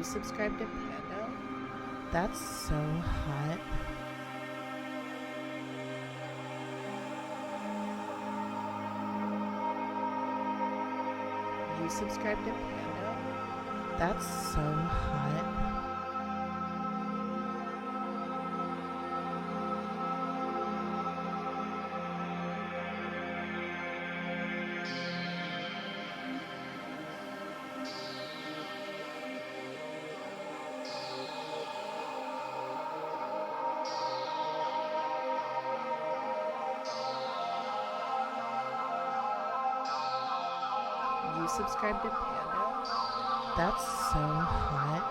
You subscribe to Pando? That's so hot. You subscribe to Pando? That's so hot. You subscribe to Pando? That's so hot.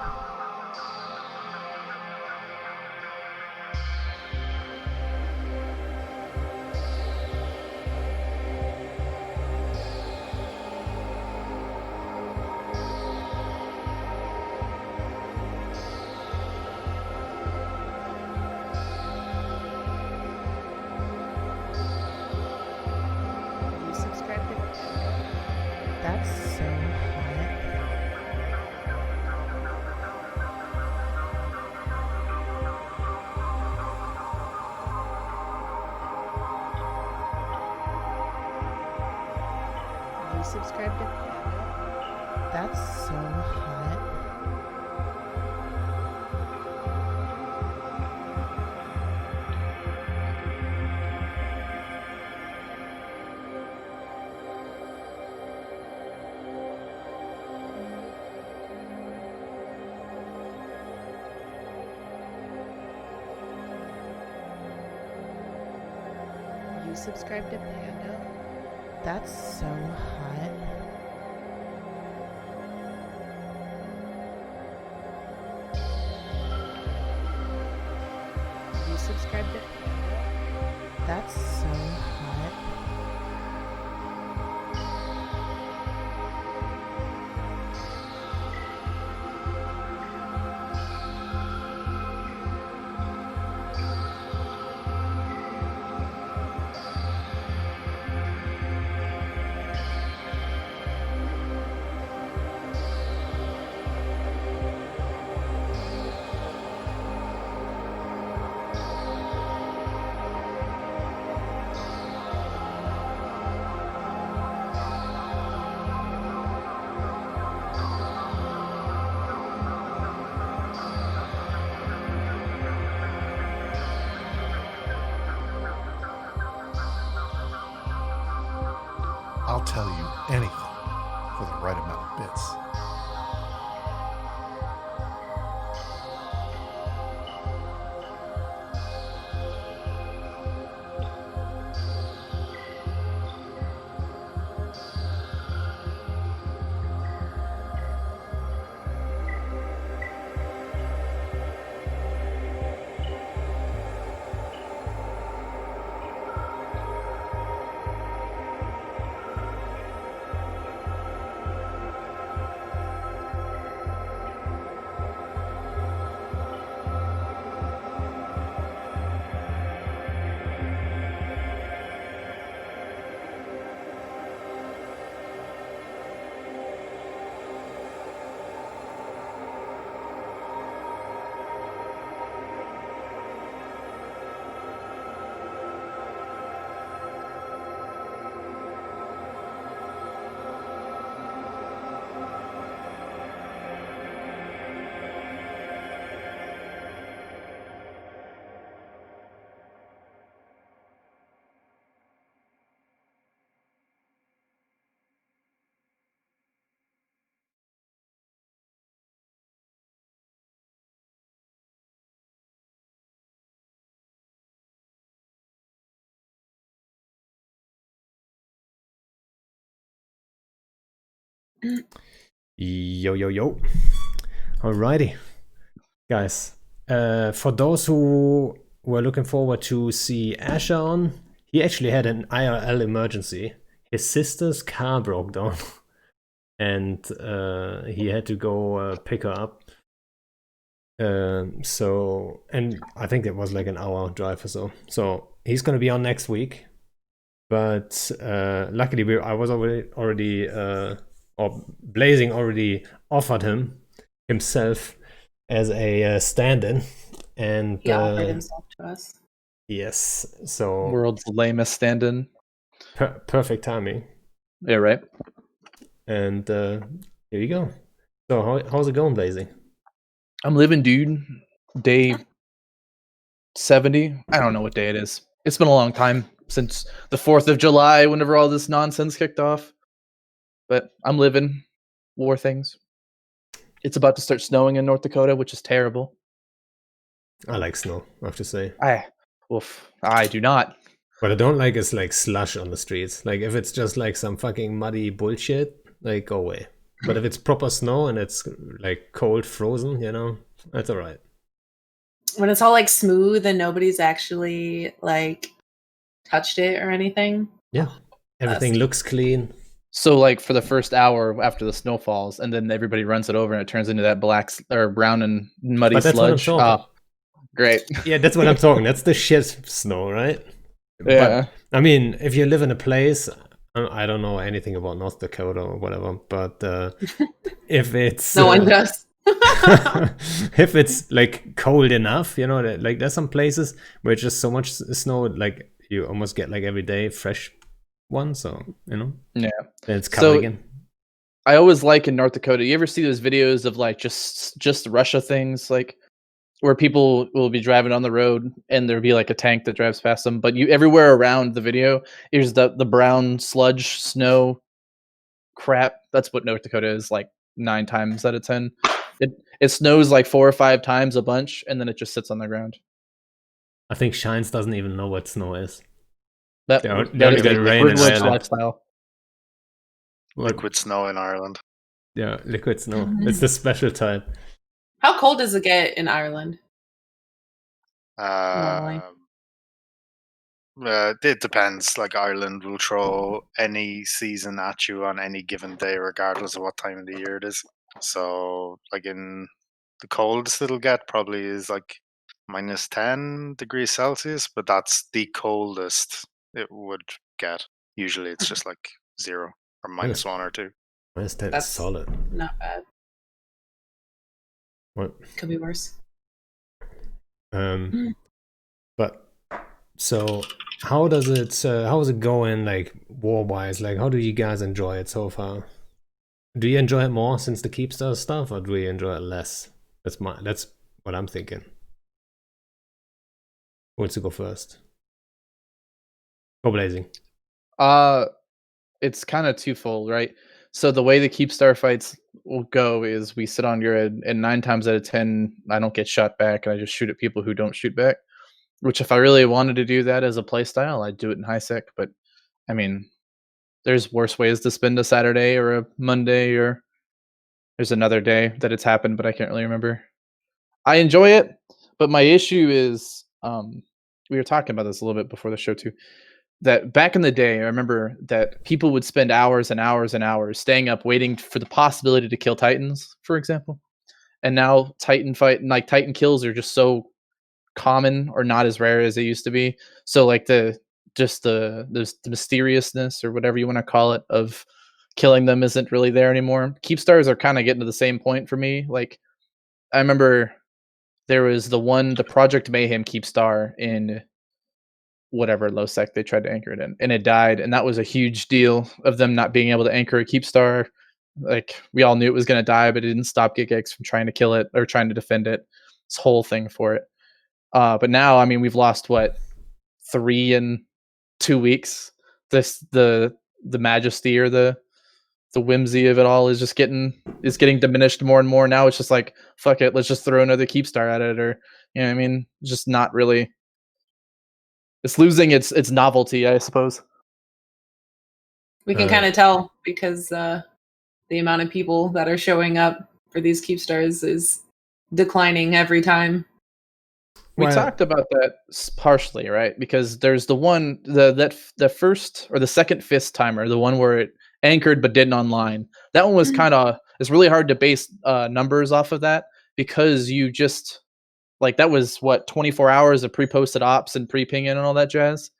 You subscribe to Pando? That's so hot. You subscribe to Pando? That's so hot. You subscribe to Pando? That's so hot. You subscribe to Pando? That's so hot. I'll tell you anything for the right amount of bits. Yo, yo, yo. Alrighty. Guys, for those who were looking forward to see Asher on, he actually had an IRL emergency. His sister's car broke down and he had to go pick her up. And I think it was like an hour drive or so. So he's gonna be on next week. But luckily, I was already or Blazing already offered him himself as a stand-in, and He offered himself to us. yes, so World's lamest stand-in. perfect timing. Yeah, right. And here you go. So how's it going, Blazing? I'm living, dude. Day 70. I don't know what day it is. It's been a long time since the 4th of July, whenever all this nonsense kicked off. But I'm living. War things. It's about to start snowing in North Dakota, which is terrible. I like snow, I have to say. I do not. What I don't like is like slush on the streets. Like if it's just like some fucking muddy bullshit, like go away. But if it's proper snow and it's like cold, frozen, you know, that's all right. When it's all like smooth and nobody's actually like touched it or anything. Yeah, everything looks clean. So like for the first hour after the snow falls, and then everybody runs it over and it turns into that black or brown and muddy But that's what I'm sludge. talking. Great. Yeah, that's what I'm talking. That's the shit snow, right? Yeah. But, I mean, if you live in a place, I don't know anything about North Dakota or whatever, but if it's No one does. if it's like cold enough, you know, like there's some places where it's just so much snow, like you almost get like every day fresh one. So you know, Yeah. then it's covered So again. I always like in North Dakota. You ever see those videos of like just Russia things, like where people will be driving on the road and there'll be like a tank that drives past them, but you everywhere around the video is the brown sludge snow crap. That's what North Dakota is like 9 times out of 10. It snows like 4 or 5 times a bunch, and then it just sits on the ground. I think Shines doesn't even know what snow is. That, They that only is got a rain in privileged Ireland. lifestyle. Liquid snow in Ireland. Yeah, liquid snow. It's the special type. How cold does it get in Ireland? Uh, it depends. Like Ireland will throw any season at you on any given day, regardless of what time of the year it is. So, like in the coldest it'll get probably is like minus 10 degrees Celsius, but that's the coldest it would get. Usually it's just like 0 or minus 1 or 2. Minus 10 That's is solid. not bad. What? Could be worse. But so how is it going like war wise? Like how do you guys enjoy it so far? Do you enjoy it more since the Keepstar stuff, or do you enjoy it less? That's what I'm thinking. Who wants to go first? Go Blazing. It's kind of twofold, right? So the way the Keepstar fights will go is we sit on grid, and 9 times out of 10, I don't get shot back, and I just shoot at people who don't shoot back. Which, if I really wanted to do that as a play style, I'd do it in high sec. But I mean, there's worse ways to spend a Saturday or a Monday, or there's another day that it's happened, but I can't really remember. I enjoy it, but my issue is, we were talking about this a little bit before the show too. That back in the day, I remember that people would spend hours and hours and hours staying up waiting for the possibility to kill Titans, for example. And now Titan kills are just so common or not as rare as they used to be. So like the mysteriousness or whatever you want to call it of killing them isn't really there anymore. Keepstars are kind of getting to the same point for me. Like I remember there was the Project Mayhem Keepstar in whatever low sec they tried to anchor it in, and it died, and that was a huge deal of them not being able to anchor a Keepstar. Like we all knew it was going to die, but it didn't stop GigX from trying to kill it or trying to defend it. This whole thing for it. But now, I mean, we've lost what 3 in 2 weeks. The majesty or the whimsy of it all is just getting diminished more and more. Now it's just like fuck it, let's just throw another Keepstar at it, or you know what I mean, just not really. It's losing its novelty, I suppose. We can kind of tell because the amount of people that are showing up for these Keepstars is declining every time. We talked about that partially, right? Because there's the one the first or the second fist timer, the one where it anchored but didn't online. That one was it's really hard to base numbers off of that, because you just like that was what 24 hours of pre-posted ops and pre-pinging and all that jazz.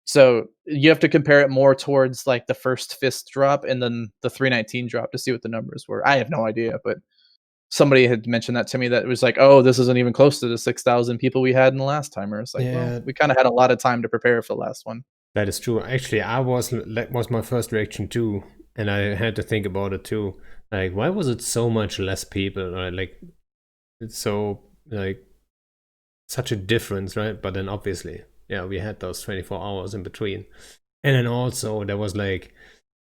So you have to compare it more towards like the first fist drop and then the 319 drop to see what the numbers were. I have no idea, but somebody had mentioned that to me, that it was like, oh, this isn't even close to the 6,000 people we had in the last timer. It's like, Yeah. well, we kind of had a lot of time to prepare for the last one. That is true. Actually, that was my first reaction too, and I had to think about it too. Like, why was it so much less people? Like, it's so like such a difference, right? But then obviously, yeah, we had those 24 hours in between, and then also there was like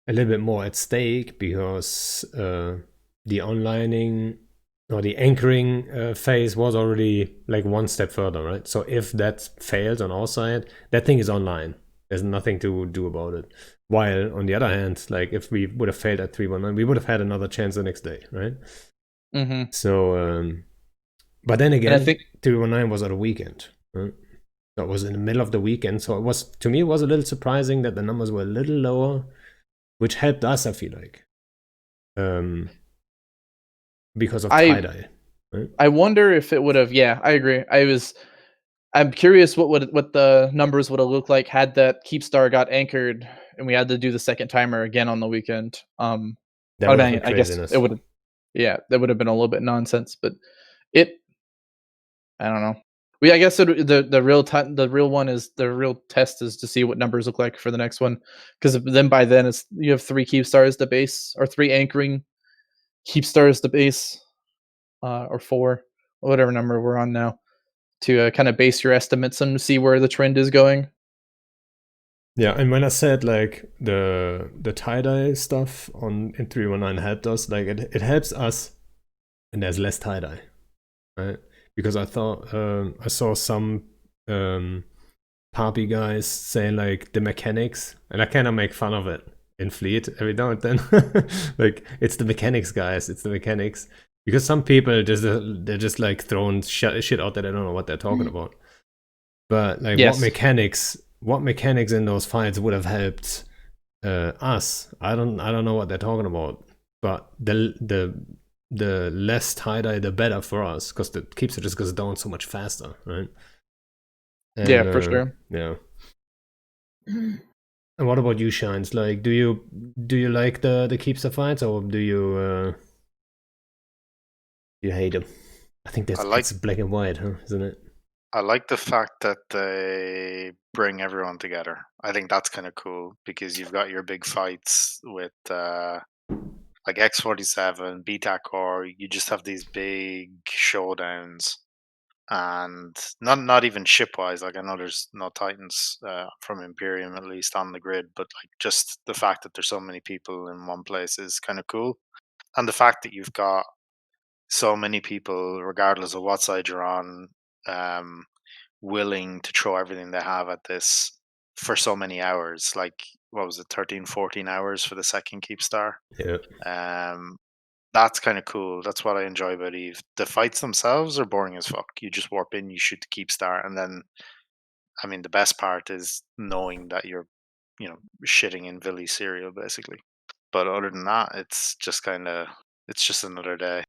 a little bit more at stake because the onlining or the anchoring phase was already like one step further, right? So if that fails on our side, that thing is online. There's nothing to do about it. While on the other hand, like if we would have failed at 319, we would have had another chance the next day, right? Mm-hmm. So, but then again, And I think 319 was on a weekend. Right? So it was in the middle of the weekend. So it was, to me, it was a little surprising that the numbers were a little lower, which helped us, I feel like, because of tie-dye. Right? I wonder if it would have. Yeah, I agree. I'm curious what the numbers would have looked like had that Keepstar got anchored and we had to do the second timer again on the weekend. That would have been I guess craziness. it would have. Yeah, that would have been a little bit nonsense, but it. I don't know. I guess the real test is to see what numbers look like for the next one, because then by then you have 3 Keepstars to base, or 3 anchoring Keepstars to base, or 4, whatever number we're on now, to kind of base your estimates and see where the trend is going. Yeah, and when I said like the tie-dye stuff in 319 helped us, like it helps us, and there's less tie-dye, right? Because I thought I saw some Papi guys saying like the mechanics, and I kind of make fun of it in Fleet every now and then. Like, it's the mechanics, guys. It's the mechanics. Because some people they're just like throwing shit out there. They don't know what they're talking about. But like, Yes. what mechanics in those fights would have helped us? I don't know what they're talking about. But the less tie-dye, the better for us, because the Keepster just goes down so much faster, right? And, yeah, for sure. Yeah. And what about you, Shines? Like, do you like the Keepster fights, or do you hate them? I think it's black and white, huh? Isn't it? I like the fact that they bring everyone together. I think that's kind of cool, because you've got your big fights with like X47, BTA Core. You just have these big showdowns, and not even shipwise. Like, I know there's no Titans from Imperium, at least on the grid, but like, just the fact that there's so many people in one place is kind of cool, and the fact that you've got so many people, regardless of what side you're on, willing to throw everything they have at this for so many hours. Like, what was it, 13, 14 hours for the second Keepstar? Yeah. That's kind of cool. That's what I enjoy about Eve. The fights themselves are boring as fuck. You just warp in, you shoot the Keepstar, and then, I mean, the best part is knowing that you're, shitting in Villy cereal, basically. But other than that, it's just another day.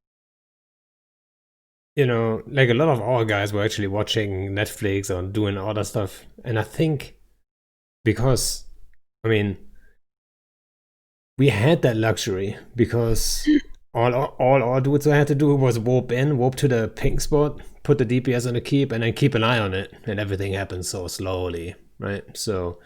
Like, a lot of our guys were actually watching Netflix or doing other stuff. And I think because, I mean, we had that luxury because all our dudes had to do was warp to the pink spot, put the DPS on the keep, and then keep an eye on it. And everything happens so slowly, right? So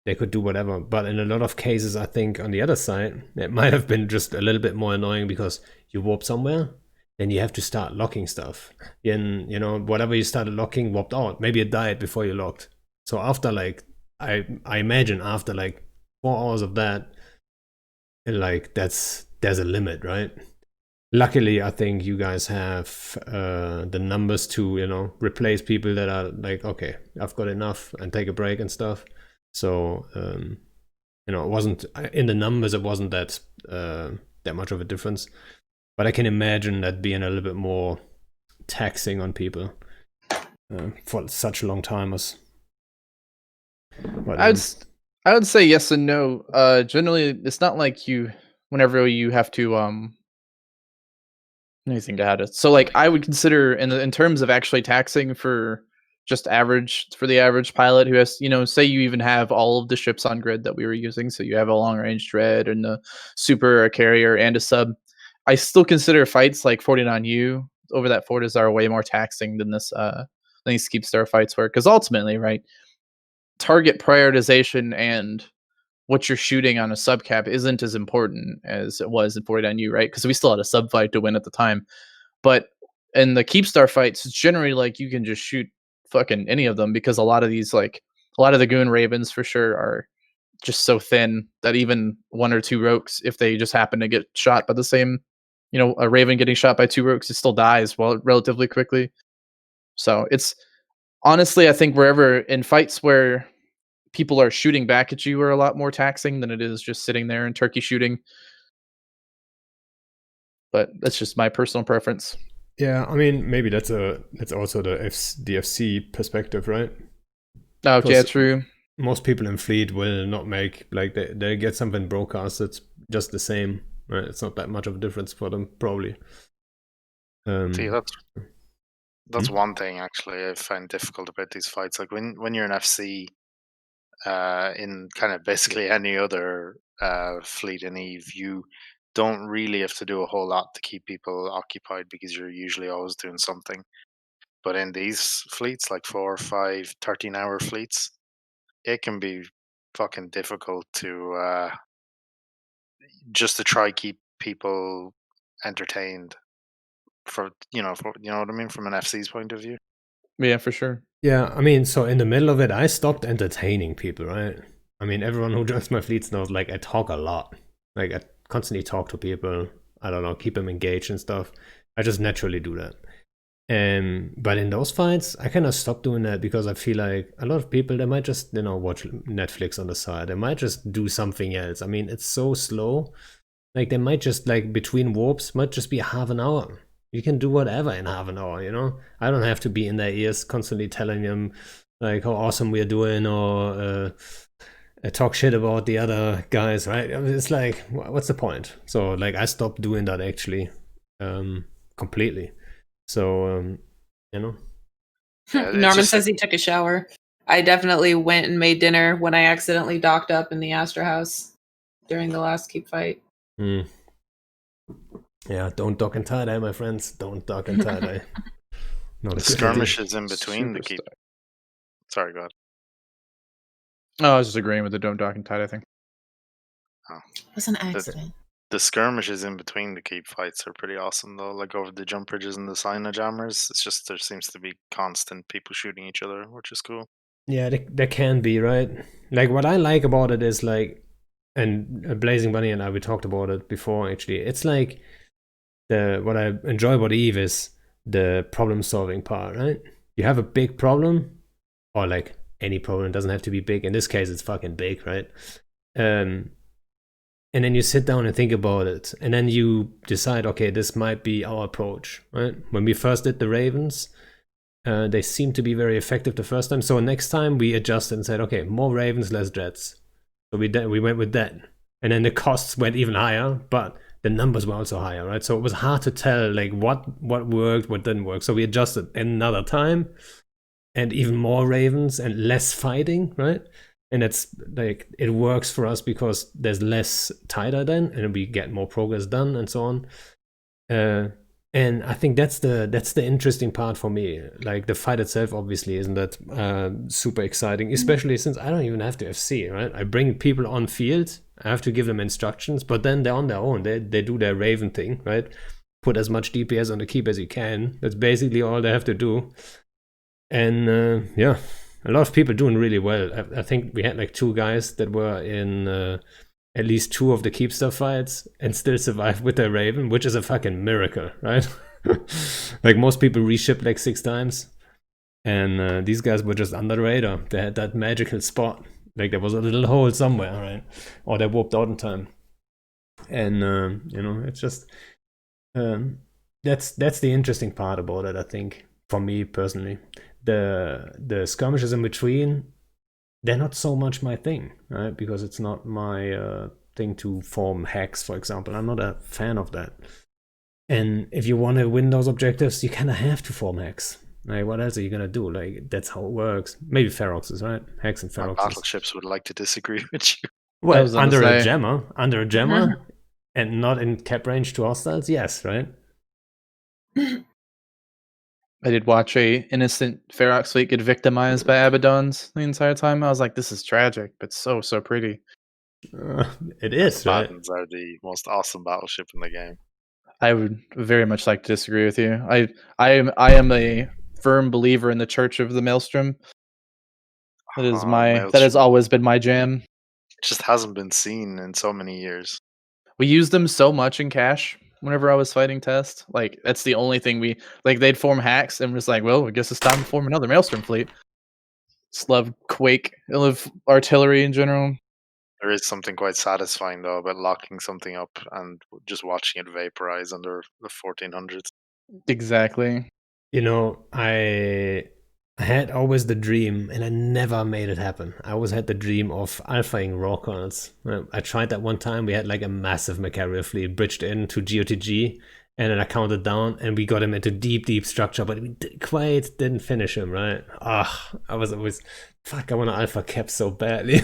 they could do whatever. But in a lot of cases, I think on the other side, it might have been just a little bit more annoying because you warp somewhere, then you have to start locking stuff. And, whatever you started locking warped out. Maybe it died before you locked. So after, like, I imagine after, like, 4 hours of that, like, there's a limit, right? Luckily, I think you guys have the numbers to, replace people that are like, okay, I've got enough, and take a break and stuff. So, it wasn't, in the numbers, it wasn't that much of a difference. But I can imagine that being a little bit more taxing on people for such long timers. But, I would say yes and no. Generally, it's not like whenever you have to anything to add it. So, like, I would consider in terms of actually taxing for just the average pilot who has, say you even have all of the ships on grid that we were using. So you have a long range dread and a super, a carrier, and a sub. I still consider fights like 49U over that Fortizar way more taxing than these Keepstar fights were, because ultimately, right, target prioritization and what you're shooting on a subcap isn't as important as it was in 49U, right? Because we still had a sub fight to win at the time. But in the Keepstar fights, it's generally like you can just shoot fucking any of them, because a lot of the Goon Ravens for sure are just so thin that even one or two Rogues, if they just happen to get shot by the same, a Raven getting shot by two Rogues, it still dies relatively quickly. So it's honestly, I think wherever in fights where people are shooting back at you are a lot more taxing than it is just sitting there and turkey shooting. But that's just my personal preference. Yeah, I mean, maybe that's also the FC perspective, right? Oh, yeah, true. Most people in Fleet will not make, like, they get something broadcast that's just the same, right? It's not that much of a difference for them, probably. See, that's one thing actually I find difficult about these fights. Like when you're in FC, in kind of basically any other fleet in Eve, you don't really have to do a whole lot to keep people occupied because you're usually always doing something. But in these fleets, like 4 or 5 13-hour fleets, it can be fucking difficult to just to try keep people entertained for you know what I mean, from an FC's point of view. Yeah, for sure. Yeah, I mean, so in the middle of it, I stopped entertaining people, right? I mean, everyone who joins my fleets knows, like, I talk a lot. Like, I constantly talk to people. I don't know, keep them engaged and stuff. I just naturally do that. But in those fights, I kind of stopped doing that because I feel like a lot of people, they might just, watch Netflix on the side. They might just do something else. I mean, it's so slow. Like, they might just, like, between warps, might just be half an hour. You can do whatever in half an hour, I don't have to be in their ears constantly telling them, like, how awesome we're doing, or talk shit about the other guys, right? I mean, it's like, what's the point? So, like, I stopped doing that, actually, completely. So, Norman says he took a shower. I definitely went and made dinner when I accidentally docked up in the Astra house during the last keep fight. Yeah, don't dock and tie-dye, my friends. Don't dock and tie-dye. The skirmishes in between the keep. Sorry, go ahead. No, I was just agreeing with the don't dock and tie-dye thing. Oh. It was an accident. The skirmishes in between the keep fights are pretty awesome, though. Like over the jump bridges and the Sino jammers, it's just there seems to be constant people shooting each other, which is cool. Yeah, there can be, right? Like, what I like about it is, like, and BlazingBunny and I, we talked about it before, actually. It's like, what I enjoy about Eve is the problem-solving part, right? You have a big problem, or, like, any problem, it doesn't have to be big. In this case, it's fucking big, right? And then you sit down and think about it. And then you decide, okay, this might be our approach, right? When we first did the Ravens, they seemed to be very effective the first time. So next time we adjusted and said, okay, more Ravens, less Jets. So we went with that. And then the costs went even higher, but the numbers were also higher, right? So it was hard to tell, like, what worked, what didn't work. So we adjusted another time, and even more Ravens and less fighting, right? And it's like, it works for us because there's less tie-dye then, and we get more progress done and so on. And I think that's the interesting part for me. Like, the fight itself obviously isn't that super exciting, especially since I don't even have to FC, right? I bring people on field, I have to give them instructions, but then they're on their own. They do their Raven thing, right? Put as much DPS on the keep as you can. That's basically all they have to do. And yeah, a lot of people doing really well. I think we had like 2 guys that were in at least 2 of the Keepstar fights and still survived with their Raven, which is a fucking miracle, right? Like, most people reshipped like 6 times. And these guys were just under the radar. They had that magical spot. Like, there was a little hole somewhere, right? Or they warped out in time. And, it's just... that's the interesting part about it, I think, for me personally. The skirmishes in between, they're not so much my thing, right? Because it's not my thing to form hacks, for example. I'm not a fan of that. And if you want to win those objectives, you kind of have to form hacks. Like, what else are you gonna do? Like, that's how it works. Maybe Feroxes, right? Hacks and Feroxes. Battleships would like to disagree with you. Well, under a jammer, And not in cap range to hostiles? Yes, right? I did watch a innocent Ferox fleet get victimized by Abaddons the entire time. I was like, this is tragic, but so pretty. It is, right? Abaddons are the most awesome battleship in the game. I would very much like to disagree with you. I am a firm believer in the Church of the Maelstrom. That is that has always been my jam. It just hasn't been seen in so many years. We used them so much in cash whenever I was fighting test. Like that's the only thing we like. They'd form hacks and was like, well, I guess it's time to form another Maelstrom fleet. Just love Quake. I love artillery in general. There is something quite satisfying though about locking something up and just watching it vaporize under the 1400s. Exactly. You know, I had always the dream, and I never made it happen. I always had the dream of alphaing raw colonels. I tried that one time. We had like a massive Macarial fleet bridged into GOTG, and then I counted down, and we got him into deep structure, but we quite didn't finish him, right? I was always, fuck, I want to alpha cap so badly.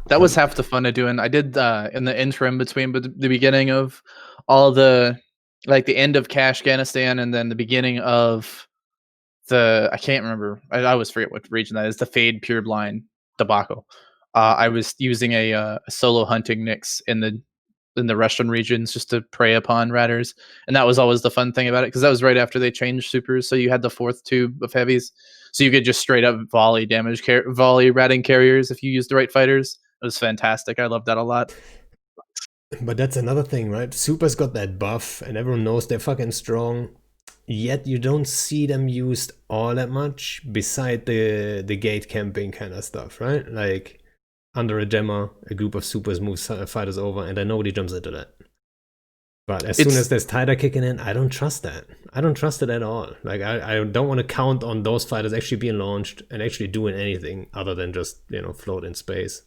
That was half the fun of doing. I did in the interim between the beginning of all the, like the end of Afghanistan and then the beginning of I can't remember. I always forget what region that is. The Fade Pure Blind debacle. I was using a solo hunting Nyx in the Russian regions just to prey upon ratters, and that was always the fun thing about it because that was right after they changed supers, so you had the fourth tube of heavies, so you could just straight up volley volley ratting carriers if you used the right fighters. It was fantastic. I loved that a lot. But that's another thing, right? Super's got that buff, and everyone knows they're fucking strong. Yet you don't see them used all that much, beside the gate camping kind of stuff, right? Like under a gemmer, a group of supers moves fighters over, and then nobody jumps into that. But as soon as there's Tidal kicking in, I don't trust that. I don't trust it at all. Like I don't want to count on those fighters actually being launched and actually doing anything other than just, float in space.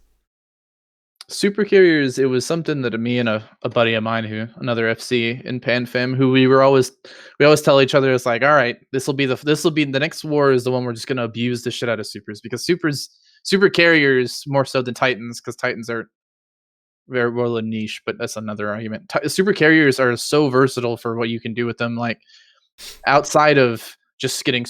Super carriers, it was something that me and a buddy of mine, another FC in PanFam, who we always tell each other, it's like, all right, this will be the next war is the one we're just gonna abuse the shit out of supers, because super carriers more so than Titans, because Titans are very well a niche, but that's another argument. Super carriers are so versatile for what you can do with them, like outside of just getting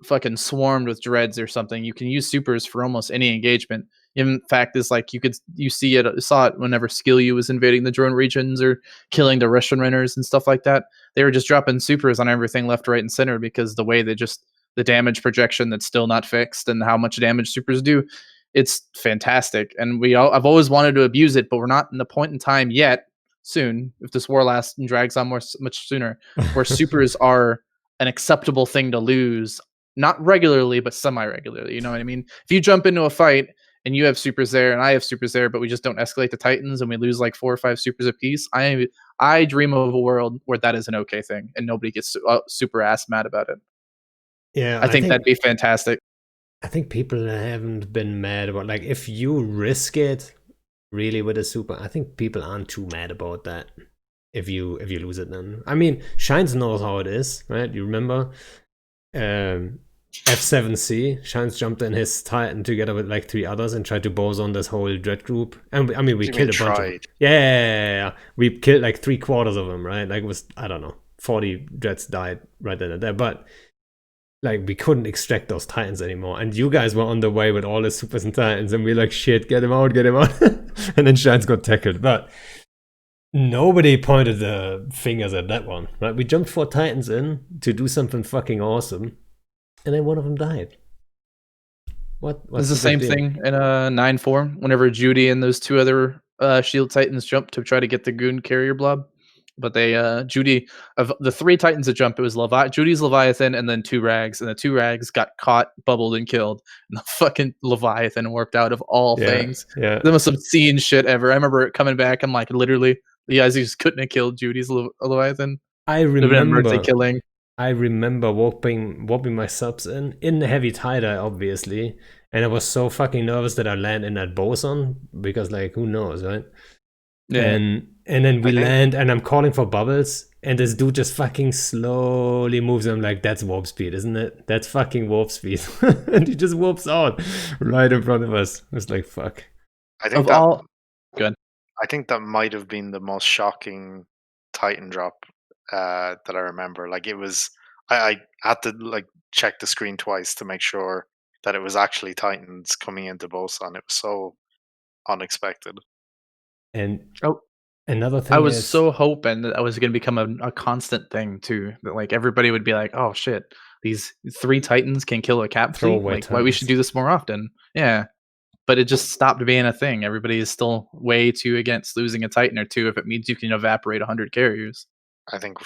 fucking swarmed with dreads or something, you can use supers for almost any engagement. In fact, is like you saw it whenever Skill U was invading the drone regions or killing the Russian runners and stuff like that. They were just dropping supers on everything left, right, and center because the way the damage projection that's still not fixed and how much damage supers do, it's fantastic. And I've always wanted to abuse it, but we're not in the point in time yet. Soon, if this war lasts and drags on much sooner, where supers are an acceptable thing to lose, not regularly, but semi-regularly. You know what I mean? If you jump into a fight and you have supers there and I have supers there, but we just don't escalate the Titans and we lose like 4 or 5 supers apiece, I dream of a world where that is an okay thing and nobody gets super ass mad about it. Yeah, I think that'd be fantastic. I think people haven't been mad about, like, if you risk it really with a super, I think people aren't too mad about that. If you lose it, then I mean, Shines knows how it is, right? You remember F7C, Shines jumped in his Titan together with like 3 others and tried to boson this whole dread group, and we killed a bunch of them. Yeah, we killed like 3/4 of them, right? Like it was, I don't know, 40 dreads died right then and there, but like we couldn't extract those Titans anymore, and you guys were on the way with all the supers and Titans, and we're like, shit, get him out and then Shines got tackled. But nobody pointed the fingers at that one, right? We jumped 4 Titans in to do something fucking awesome, and then one of them died. What's the same thing in 9-4 whenever Judy and those 2 other shield Titans jumped to try to get the goon carrier blob, but they Judy, of the 3 Titans that jumped, it was Judy's Leviathan and then 2 rags, and the 2 rags got caught, bubbled, and killed, and the fucking Leviathan worked out of all things. Yeah, the most obscene shit ever. I remember it coming back. I'm like, literally, the guys just couldn't have killed Judy's Leviathan. I remember killing. I remember warping my subs in the heavy tie-dye, obviously, and I was so fucking nervous that I land in that boson, because like, who knows, right? Yeah. And then we land, and I'm calling for bubbles, and this dude just fucking slowly moves. I'm like, that's warp speed, isn't it? That's fucking warp speed. And he just warps out right in front of us. It's like, fuck. I think Good. I think that might have been the most shocking Titan drop that I remember. Like it was, I had to like check the screen twice to make sure that it was actually Titans coming into Boson. It was so unexpected. And Oh, another thing I was is so hoping that was going to become a constant thing too. That like everybody would be like, "Oh shit, these 3 Titans can kill a cap fleet. Throwaway Like, why we should Titans. do this more often?" Yeah, but it just stopped being a thing. Everybody is still way too against losing a Titan or 2 if it means you can evaporate 100 carriers. I think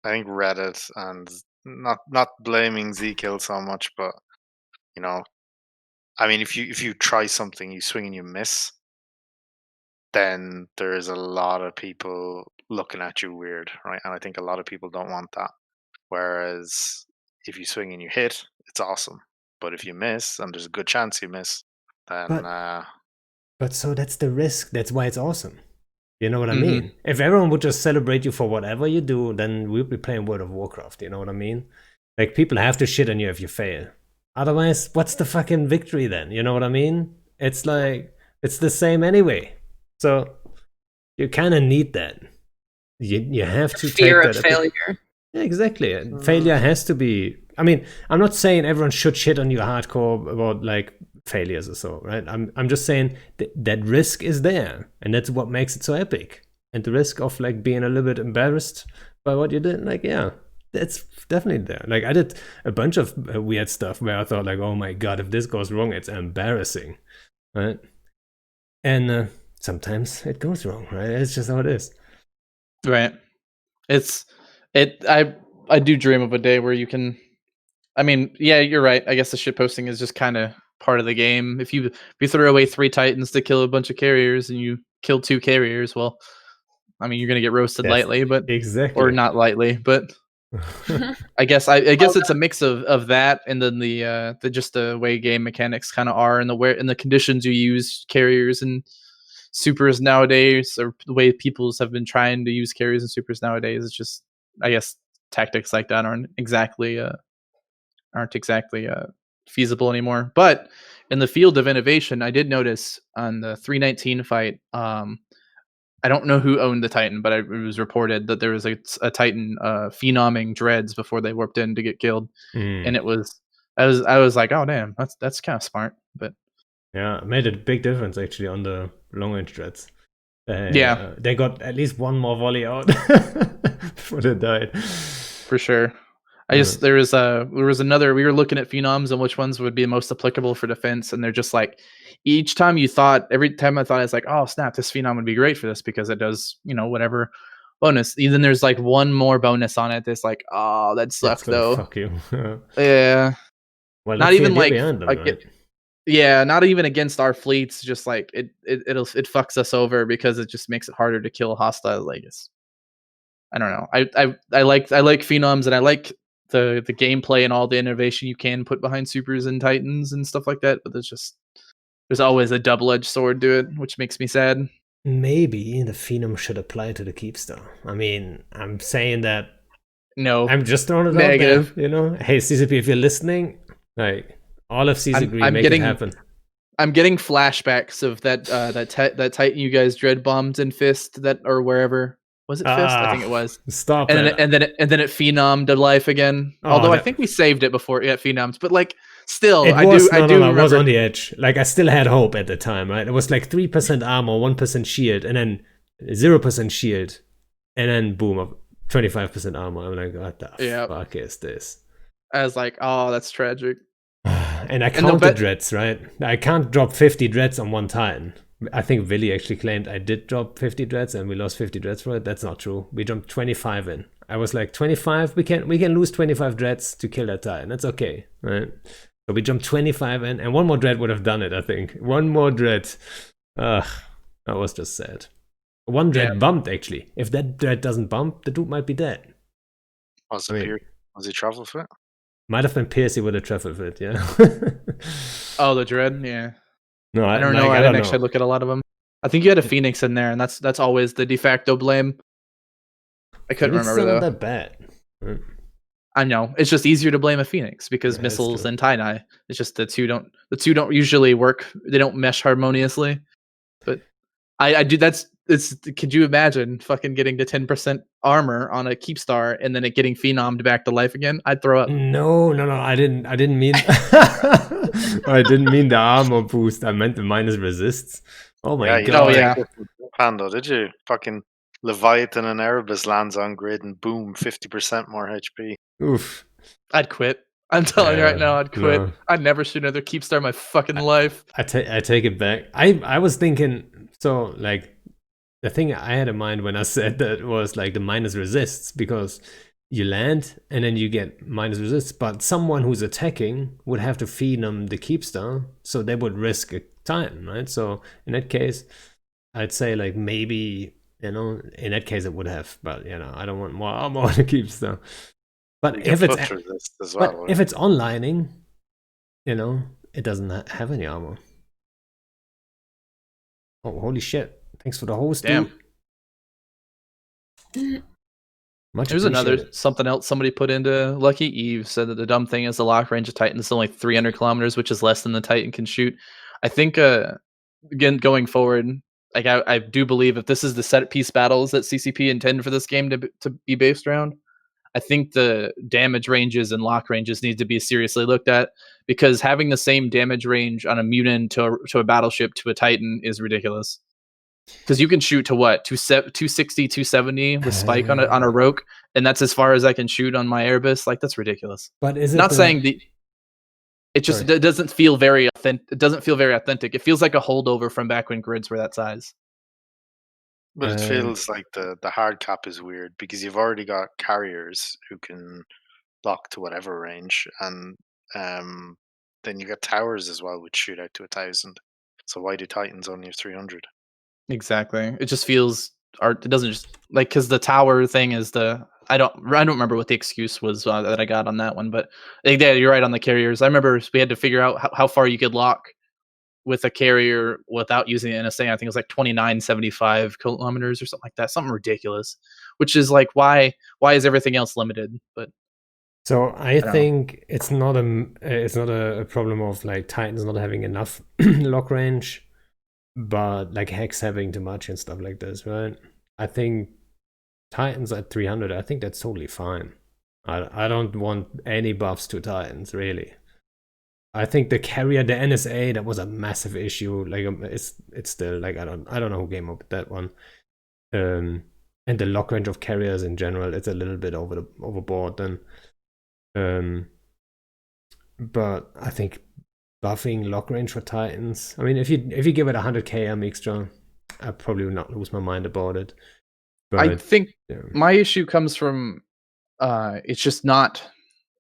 Reddit, and not blaming Zkill so much, but you know, I mean, if you try something, you swing and you miss, then there is a lot of people looking at you weird, right? And I think a lot of people don't want that. Whereas if you swing and you hit, it's awesome. But if you miss, and there's a good chance you miss, then But so that's the risk. That's why it's awesome. You know what I Mhm. mean? If everyone would just celebrate you for whatever you do, then we'd be playing World of Warcraft. You know what I mean? Like, people have to shit on you if you fail. Otherwise, what's the fucking victory then? You know what I mean? It's like, it's the same anyway. So you kind of need that. You have to Fear take of that. failure. Yeah, exactly. And failure has to be. I mean, I'm not saying everyone should shit on you hardcore about like failures or so, right? I'm just saying that risk is there, and that's what makes it so epic. And the risk of like being a little bit embarrassed by what you did, like, yeah, that's definitely there. Like, I did a bunch of weird stuff where I thought like, oh my god, if this goes wrong, it's embarrassing, right? And sometimes it goes wrong, right? It's just how it is. Right. I do dream of a day where you can. I mean, yeah, you're right. I guess the shit posting is just kind of part of the game. If you throw away 3 Titans to kill a bunch of carriers and you kill 2 carriers, well, I mean, you're gonna get roasted lightly, but exactly, or not lightly, but I guess it's a mix of that and then the just the way game mechanics kind of are and the conditions you use carriers and supers nowadays, or the way peoples have been trying to use carriers and supers nowadays. It's just, I guess, tactics like that aren't exactly feasible anymore. But in the field of innovation, I did notice on the 319 fight, I don't know who owned the Titan, but it was reported that there was a Titan phenoming dreads before they warped in to get killed, and it was I was like, oh damn, that's kind of smart. But yeah, it made a big difference actually on the long range dreads. Yeah. They got at least one more volley out before they died. For sure. There was another, we were looking at phenoms and which ones would be most applicable for defense, and they're just like, every time I thought, it's like, oh snap, this phenom would be great for this because it does, whatever bonus. Even there's like one more bonus on it that's like, oh, that sucks though. Fuck you. Yeah. Well, not even like, them, right? Yeah, not even against our fleets, just like it fucks us over because it just makes it harder to kill hostile Legis. I don't know. I like phenoms, and I like the gameplay and all the innovation you can put behind supers and titans and stuff like that, but there's always a double-edged sword to it, which makes me sad. Maybe the phenom should apply to the Keepstar. I mean, I'm saying that. No, I'm just throwing it negative. out there, Hey, CCP, if you're listening, like, all of C's agree, make it happen. I'm getting flashbacks of that Titan you guys dread bombed in Fist, that, or wherever. Was it Fist? I think it was. Stop and that. Then it phenomed to life again. Although I think we saved it before it phenomed, but like still, I was on the edge. Like, I still had hope at the time, right? It was like 3% armor, 1% shield, and then 0% shield, and then boom, 25% armor. I'm like, what the fuck is this? I was like, oh, that's tragic. And I counted dreads, right? I can't drop 50 dreads on one Titan. I think Willy actually claimed I did drop 50 dreads and we lost 50 dreads for it. That's not true. We jumped 25 in. I was like, 25? We can lose 25 dreads to kill that Titan. That's okay, right? So we jumped 25 in, and one more dread would have done it, I think. One more dread. Ugh, that was just sad. One dread bumped, actually. If that dread doesn't bump, the dude might be dead. Was he travel fit? Might have been Piercy with a travel fit, yeah. Oh, the dread, yeah. No, I don't know. I didn't actually look at a lot of them. I think you had a Phoenix in there, and that's always the de facto blame. I couldn't remember though. Not that bad. I know, it's just easier to blame a Phoenix because missiles and tie-dye. It's just the two don't usually work. They don't mesh harmoniously. But I do. That's could you imagine fucking getting to 10% armor on a Keepstar and then it getting phenomed back to life again? I'd throw up. No, I didn't mean I didn't mean the armor boost. I meant the minus resists. Oh my Yeah, you god. don't Oh, take yeah. this with Pando, did you? Fucking Leviathan and Erebus lands on grid and boom, 50% more HP. Oof. I'd quit. I'm telling you right now, I'd quit. No. I'd never shoot another Keepstar in my fucking life. I take it back. I was thinking, so like the thing I had in mind when I said that was like the minus resists, because you land and then you get minus resists, but someone who's attacking would have to feed them the Keepstar, so they would risk a Titan, right? So in that case, I'd say like maybe, in that case it would have, but I don't want more armor on the Keepstar. But You if get it's plus resist as well. but if it's onlining, it doesn't have any armor. Oh, holy shit. Thanks for the host, Damn. dude. Much There's another appreciated. something else somebody put into Lucky Eve said that the dumb thing is the lock range of Titan is only 300 kilometers, which is less than the Titan can shoot. I think again going forward, like I do believe if this is the set piece battles that CCP intend for this game to be based around, I think the damage ranges and lock ranges need to be seriously looked at, because having the same damage range on a mutant to a battleship to a Titan is ridiculous. Because you can shoot to what 260, 270 with spike on a rogue, and that's as far as I can shoot on my Airbus. Like, that's ridiculous. But is it Not saying it just Sorry. it doesn't feel very authentic. It doesn't feel very authentic. It feels like a holdover from back when grids were that size. But it feels like the hard cap is weird because you've already got carriers who can lock to whatever range, and then you got towers as well, which shoot out to 1,000. So why do Titans only have 300? Exactly. It just feels art. It doesn't just like, because the tower thing is I don't remember what the excuse was that I got on that one, but yeah, you're right on the carriers. I remember we had to figure out how far you could lock with a carrier without using the NSA. I think it was like 2975 kilometers or something like that, something ridiculous. Which is like, why is everything else limited? But so I don't think it's not a problem of like Titans not having enough lock range, but like Hex having too much and stuff like this, right? I think Titans at 300, I think that's totally fine. I don't want any buffs to Titans, really. I think the carrier, the NSA, that was a massive issue. Like it's still like I don't know who came up with that one. And the lock range of carriers in general, it's a little bit overboard then. But I think buffing lock range for Titans. I mean, if you give it 100 km extra, I probably would not lose my mind about it. But I think yeah. my issue comes from it's just not.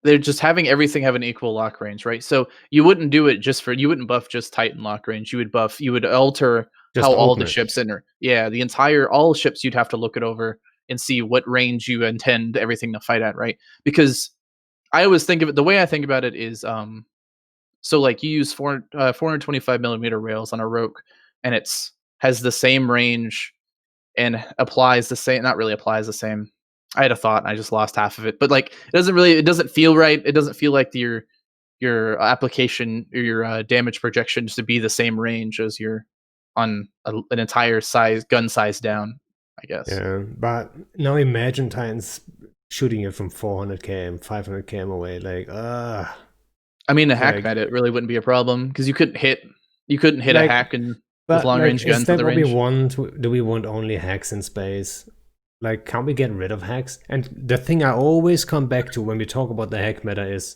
They're just having everything have an equal lock range, right? So you wouldn't do it you wouldn't buff just Titan lock range. You would alter Just how all open the it. ships enter. Yeah, all ships you'd have to look it over and see what range you intend everything to fight at, right? Because I always think of it, the way I think about it is so like you use 425 millimeter rails on a rogue, and has the same range and applies the same, not really applies the same. I had a thought and I just lost half of it. But like it doesn't feel right. It doesn't feel like your application or your damage projections to be the same range as your on an entire gun size down, I guess. Yeah, but now imagine Titans shooting it from 400 km, 500 km away. Like, I mean, a hack like- at it really wouldn't be a problem because you couldn't hit a Like, hack with but long range is guns that at the what we range. want? Do we want only hacks in space? Like, can't we get rid of hacks? And the thing I always come back to when we talk about the hack meta is,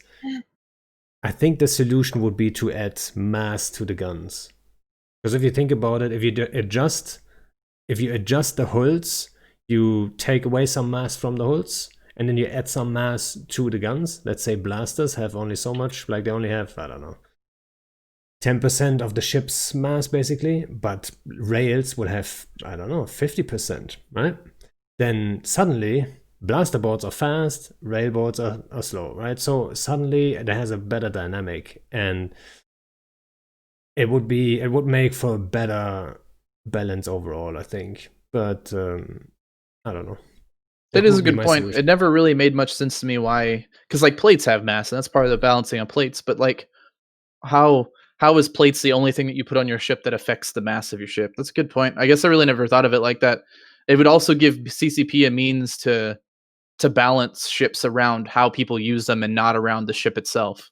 I think the solution would be to add mass to the guns. Because if you think about it, if you adjust the hulls, you take away some mass from the hulls, and then you add some mass to the guns. Let's say blasters have only so much, like they only have, I don't know, 10% of the ship's mass basically, but rails would have, I don't know, 50%, right? Then suddenly blaster boards are fast, rail boards are slow, right? So suddenly there has a better dynamic, and it would make for a better balance overall, I think. But I don't know. That is a good point. It never really made much sense to me why, because like plates have mass, and that's part of the balancing on plates. But like, how how is plates the only thing that you put on your ship that affects the mass of your ship? That's a good point. I guess I really never thought of it like that. It would also give CCP a means to balance ships around how people use them and not around the ship itself.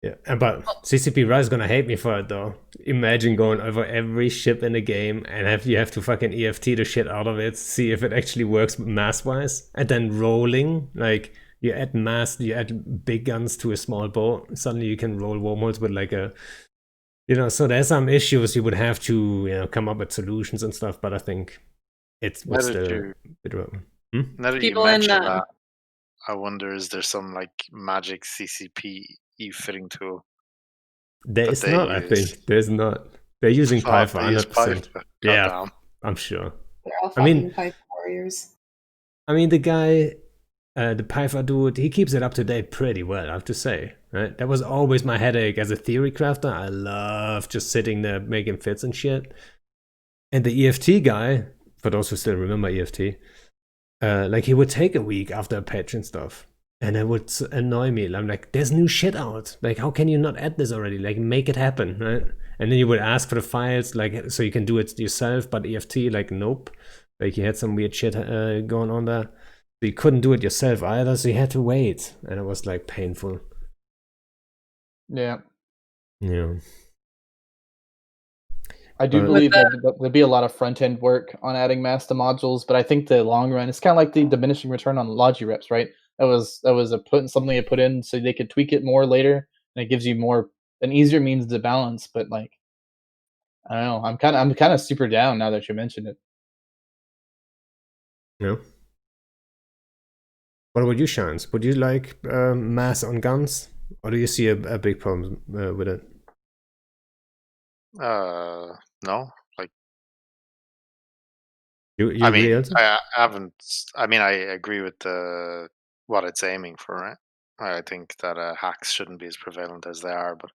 Yeah, but CCP Rise is gonna hate me for it though. Imagine going over every ship in the game and you have to fucking EFT the shit out of it, see if it actually works mass wise, and then rolling, like you add mass, you add big guns to a small boat, suddenly you can roll wormholes with like a, so there's some issues you would have to come up with solutions and stuff, but I think it's Now still that Hmm? now that you People in mention that, I wonder, is there some like magic CCP fitting tool There that is they not, I use? think. There's not. They're using Oh, Python, they use 100%. Python. Yeah, Goddamn. I'm sure. they're all I mean- fucking Python warriors. I mean, the guy, the Python dude, he keeps it up to date pretty well, I have to say. Right? That was always my headache as a theory crafter. I love just sitting there making fits and shit. And the EFT guy, for those who still remember EFT, like he would take a week after a patch and stuff. And it would annoy me. I'm like, there's new shit out. Like, how can you not add this already? Like, make it happen, right? And then you would ask for the files, like, so you can do it yourself. But EFT, like, nope. Like, you had some weird shit going on there. So you couldn't do it yourself either. So you had to wait. And it was, like, painful. Yeah. Yeah. I do With believe that there'd be a lot of front end work on adding mass to modules, but I think the long run, it's kind of like the diminishing return on Logi reps, right? That was something I put in so they could tweak it more later, and it gives you an easier means to balance. But like, I don't know, I'm kind of super down now that you mentioned it. Yeah. What about you, Shines? Would you like mass on guns? Or do you see a big problem with it? No. Like, You I agree mean, also? I haven't. I mean, I agree with what it's aiming for. Right? I think that hacks shouldn't be as prevalent as they are, but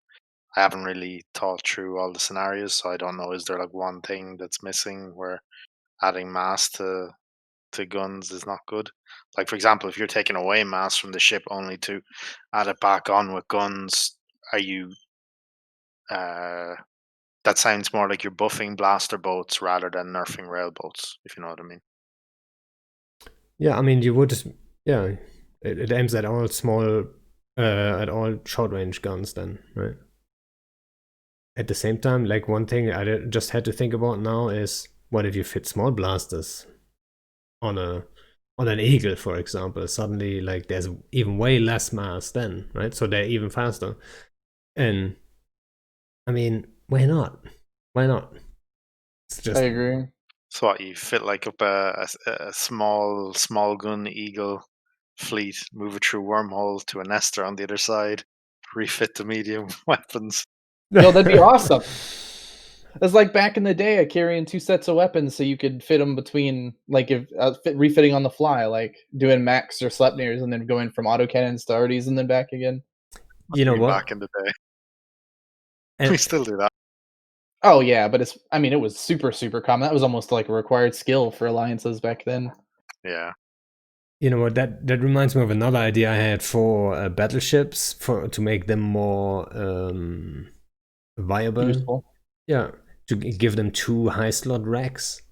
I haven't really thought through all the scenarios, so I don't know. Is there like one thing that's missing where adding mass to guns is not good? Like, for example, if you're taking away mass from the ship only to add it back on with guns, are you? That sounds more like you're buffing blaster boats rather than nerfing rail boats, if you know what I mean. Yeah, I mean, you would, yeah, it aims at all at all short range guns then, right? At the same time, like one thing I just had to think about now is, what if you fit small blasters on an Eagle, for example? Suddenly, like, there's even way less mass then, right? So they're even faster. And, I mean, why not? Why not? It's just, I agree. So what, you fit like up a small gun Eagle fleet, move it through wormholes to a nester on the other side, refit the medium weapons. Yo, that'd be awesome. It's like back in the day, carrying 2 sets of weapons so you could fit them between, like, if refitting on the fly, like doing max or Sleipnirs and then going from autocannons to arties and then back again. You know what? Back in the day, And we still do that. Oh yeah, but it was super common. That was almost like a required skill for alliances back then. Yeah. you know what? That reminds me of another idea I had for battleships, to make them more viable. Useful. Yeah, to give them 2 high slot racks.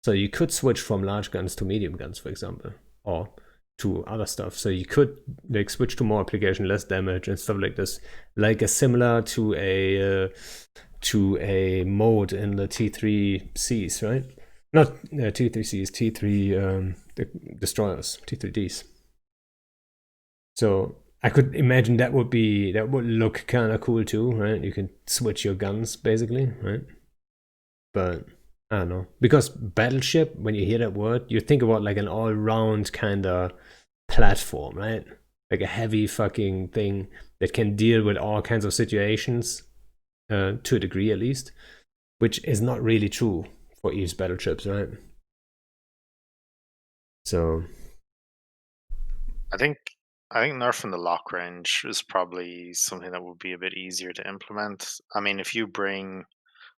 So you could switch from large guns to medium guns, for example, or to other stuff. So you could like switch to more application, less damage, and stuff like this, like a similar to a mode in the T3Cs, right? Not T3Cs, T3 the destroyers, T3Ds. So I could imagine that would look kind of cool too, right? You can switch your guns basically, right? But I don't know, because battleship, when you hear that word, you think about like an all-round kind of platform, right? Like a heavy fucking thing that can deal with all kinds of situations, to a degree at least, which is not really true for Eve's battleships, right? So I think nerfing the lock range is probably something that would be a bit easier to implement. I mean, if you bring,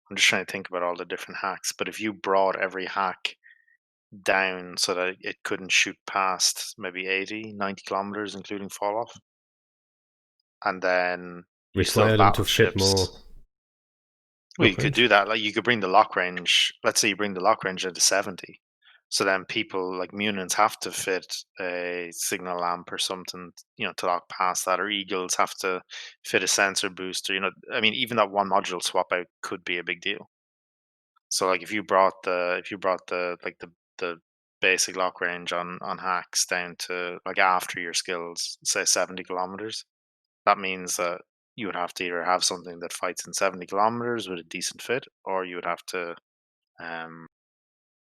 I'm just trying to think about all the different hacks, but if you brought every hack down so that it couldn't shoot past maybe 80, 90 kilometers, including fall off, and then you still require have them to fit battleships. more. Well, you could do that. Like you could bring the lock range. Let's say you bring the lock range into 70. So then people like Munins have to fit a signal lamp or something, to lock past that, or Eagles have to fit a sensor booster. I mean, even that one module swap out could be a big deal. So like if you brought the basic lock range on hacks down to like after your skills, say 70 kilometers, that means that you would have to either have something that fights in 70 kilometers with a decent fit, or you would have to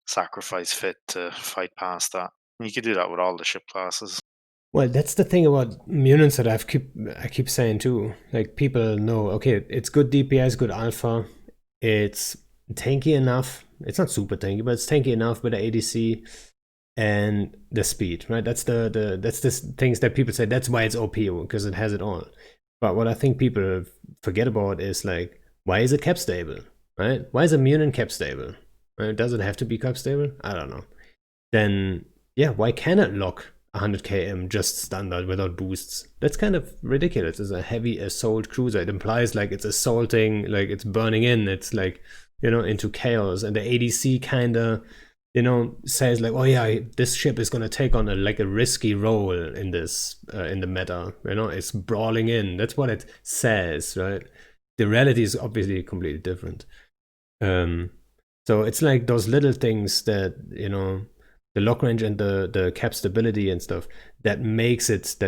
sacrifice fit to fight past that. And you could do that with all the ship classes. Well, that's the thing about Munins that I keep saying too. Like people know, okay, it's good DPS, good alpha, it's tanky enough. It's not super tanky, but it's tanky enough with the ADC and the speed, right? That's the things that people say. That's why it's OP, because it has it all. But what I think people forget about is like, why is it cap stable, right? Why is a Munin cap stable? Right? Does it have to be cap stable? I don't know. Then yeah, why can't it lock 100 km just standard without boosts? That's kind of ridiculous. It's a heavy assault cruiser. It implies like it's assaulting, like it's burning in. It's like, into chaos. And the ADC kind of, says like, oh yeah, this ship is gonna take on a risky role in this in the meta. It's brawling in. That's what it says, right? The reality is obviously completely different. So it's like those little things that the lock range and the cap stability and stuff that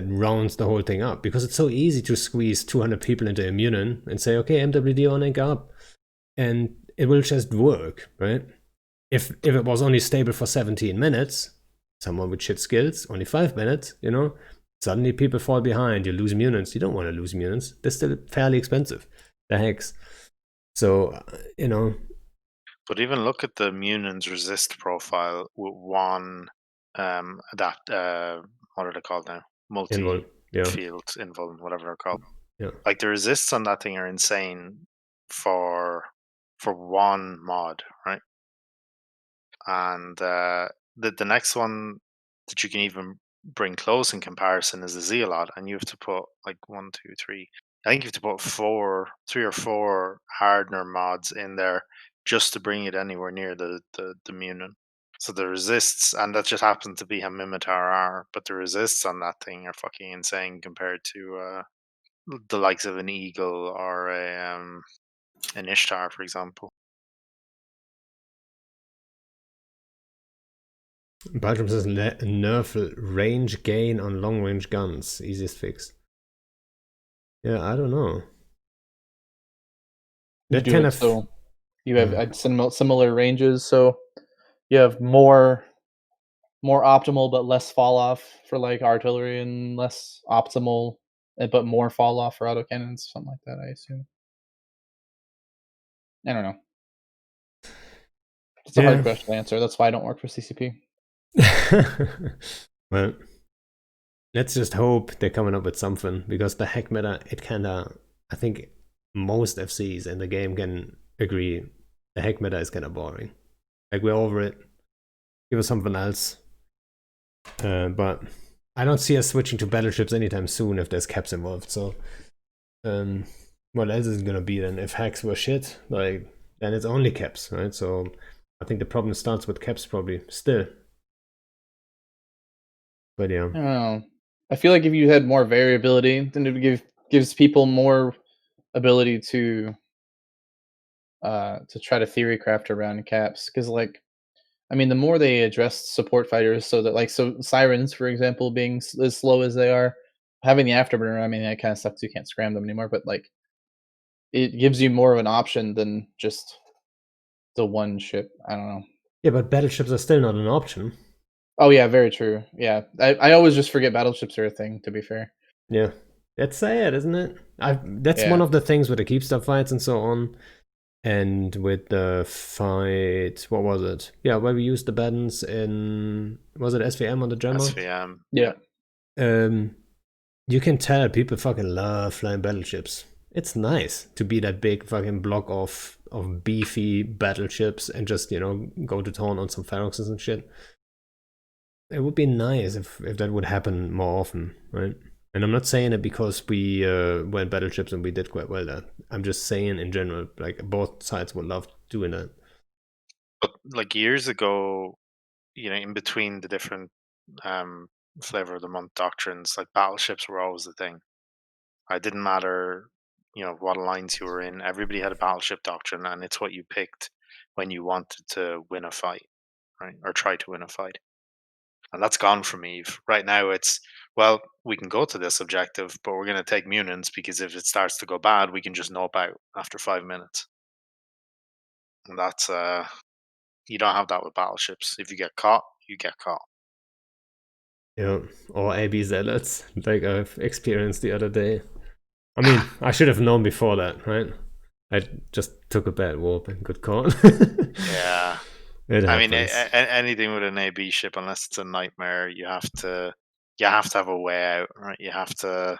rounds the whole thing up, because it's so easy to squeeze 200 people into a Munin and say, okay, MWD on anchor up, and it will just work, right? If it was only stable for 17 minutes, someone with shit skills, only 5 minutes, suddenly people fall behind, you lose Munins. You don't want to lose Munins. They're still fairly expensive, the hex. So, But even look at the Munin's resist profile with one what are they called now? Multi-field invuln, whatever they're called. Yeah. Like the resists on that thing are insane for one mod, right? And the next one that you can even bring close in comparison is the Zealot, and you have to put like 1, 2, 3. I think you have to put 3 or 4 hardener mods in there just to bring it anywhere near the Munin. So the resists, and that just happens to be how Mimitar are, but the resists on that thing are fucking insane compared to the likes of an Eagle or an Ishtar, for example. Belgium says nerf range gain on long range guns. Easiest fix. Yeah, I don't know. That kind of. So you have similar ranges, so you have more optimal but less fall off for like artillery, and less optimal but more fall off for autocannons, something like that, I assume. I don't know. It's a hard question to answer. That's why I don't work for CCP. Well, let's just hope they're coming up with something, because the hack meta, it kinda, I think most FCs in the game can agree, the hack meta is kinda boring. Like, we're over it. Give us something else. But I don't see us switching to battleships anytime soon if there's caps involved. So what else is it gonna be then? If hacks were shit, like, then it's only caps, right? So I think the problem starts with caps probably still. But yeah. I don't know. I feel like if you had more variability, then it gives people more ability to try to theory craft around caps. Because like, I mean, the more they address support fighters, so that so sirens, for example, being as slow as they are, having the afterburner, I mean, that kind of sucks. You can't scram them anymore, but like, it gives you more of an option than just the one ship. I don't know. Yeah, but battleships are still not an option. Oh yeah, very true. Yeah, I always just forget battleships are a thing, to be fair. Yeah, that's sad, isn't it? That's one of the things with the Keepstar fights and so on. And with the fight, what was it? Yeah, where we used the buttons in, was it SVM on the Gemma? SVM. Yeah. You can tell people fucking love flying battleships. It's nice to be that big fucking block of beefy battleships and just, go to town on some Feroxes and shit. It would be nice if that would happen more often, right? And I'm not saying it because we went battleships and we did quite well there. I'm just saying in general, like both sides would love doing that. But like years ago, in between the different flavor of the month doctrines, like battleships were always the thing. It didn't matter, what alliance you were in. Everybody had a battleship doctrine, and it's what you picked when you wanted to win a fight, right? Or try to win a fight. And that's gone from Eve. Right now, it's, well, we can go to this objective, but we're going to take Munins because if it starts to go bad, we can just nope out after 5 minutes. And that's, you don't have that with battleships. If you get caught, you get caught. Yeah, or AB zealots, like I've experienced the other day. I mean, I should have known before that, right? I just took a bad warp and got caught. Yeah. It I mean, happens. anything with an AB ship, unless it's a nightmare, you have to have a way out, right? You have to,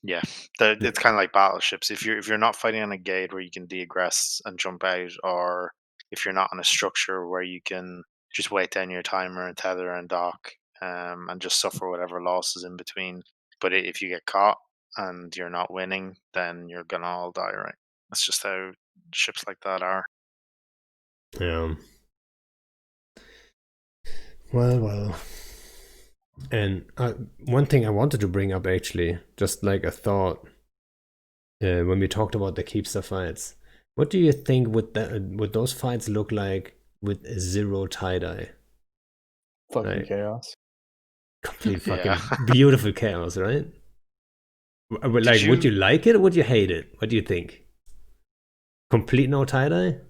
yeah. It's kind of like battleships. If you're not fighting on a gate where you can de-aggress and jump out, or if you're not on a structure where you can just wait down your timer and tether and dock, and just suffer whatever losses in between. But if you get caught and you're not winning, then you're gonna all die, right? That's just how ships like that are. Yeah. Well. And one thing I wanted to bring up, actually, just like a thought, when we talked about the Keepster fights. What do you think would those fights look like with zero tie-dye? Fucking Right. chaos. Complete fucking Yeah. beautiful chaos, right? Like, would you like it or would you hate it? What do you think? Complete no tie-dye?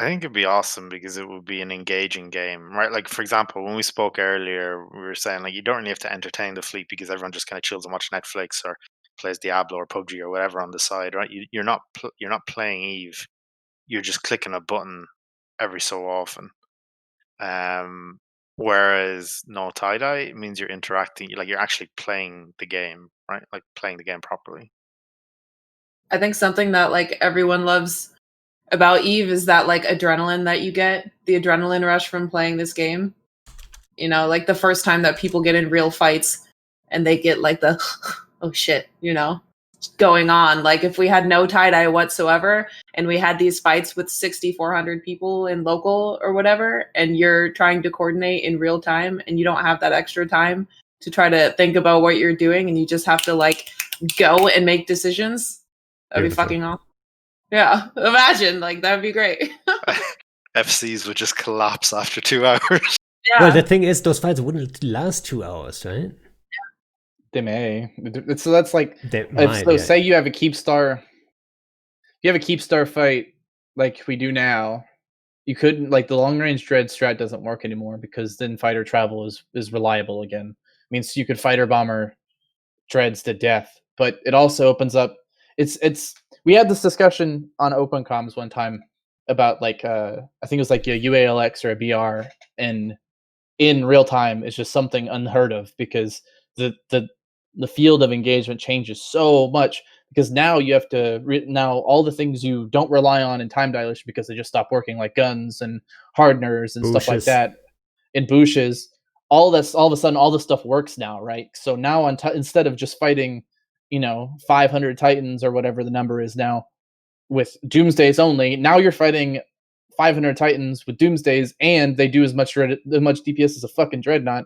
I think it'd be awesome because it would be an engaging game, right? Like, for example, when we spoke earlier, we were saying like you don't really have to entertain the fleet because everyone just kind of chills and watches Netflix or plays Diablo or PUBG or whatever on the side, right? You're not you're not playing Eve. You're just clicking a button every so often. Whereas no tie dye means you're interacting, like you're actually playing the game, right? Like playing the game properly. I think something that like everyone loves about Eve is that like adrenaline that you get, the adrenaline rush from playing this game. Like the first time that people get in real fights and they get like the oh shit, going on. Like if we had no tie-dye whatsoever and we had these fights with 6,400 people in local or whatever, and you're trying to coordinate in real time and you don't have that extra time to try to think about what you're doing and you just have to like go and make decisions, that'd be fucking awesome. Yeah, imagine, like that'd be great. FCs would just collapse after 2 hours. Yeah. Well, the thing is, those fights wouldn't last 2 hours, right? They may. So that's like, Yeah. say you have a Keepstar. You have a Keepstar fight like we do now. You couldn't, like, the long range dread strat doesn't work anymore because then fighter travel is reliable again. It means you could fighter bomber dreads to death, but it also opens up. It's we had this discussion on open comms one time about like I think it was like a UALX or a BR, and in real time is just something unheard of because the field of engagement changes so much because now you have to now all the things you don't rely on in time dilation because they just stop working, like guns and hardeners and stuff like Bushes. that in bushes. All of a sudden all this stuff works now, right? So now instead of just fighting 500 titans or whatever the number is now with doomsdays only, now you're fighting 500 titans with doomsdays and they do as much DPS as a fucking dreadnought,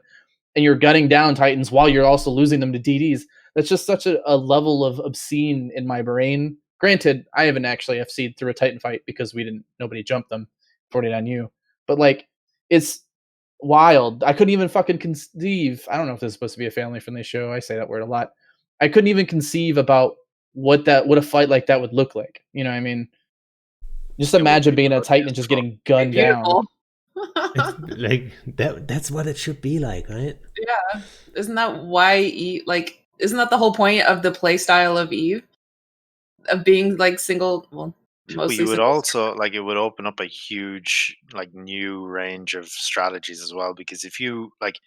and you're gunning down titans while you're also losing them to DDs. That's just such a level of obscene in my brain. Granted, I haven't actually FC'd through a titan fight because nobody jumped them 49U, but like it's wild. I couldn't even fucking conceive. I don't know if this is supposed to be a family friendly show. I say that word a lot. I couldn't even conceive about what a fight like that would look like. You know what I mean? Just imagine being a titan and just getting gunned down. Like that's what it should be like, right? Yeah. Isn't that why isn't that the whole point of the play style of Eve? Of being like single, well, mostly But you would single. also, like, it would open up a huge, like, new range of strategies as well. Because if you, like,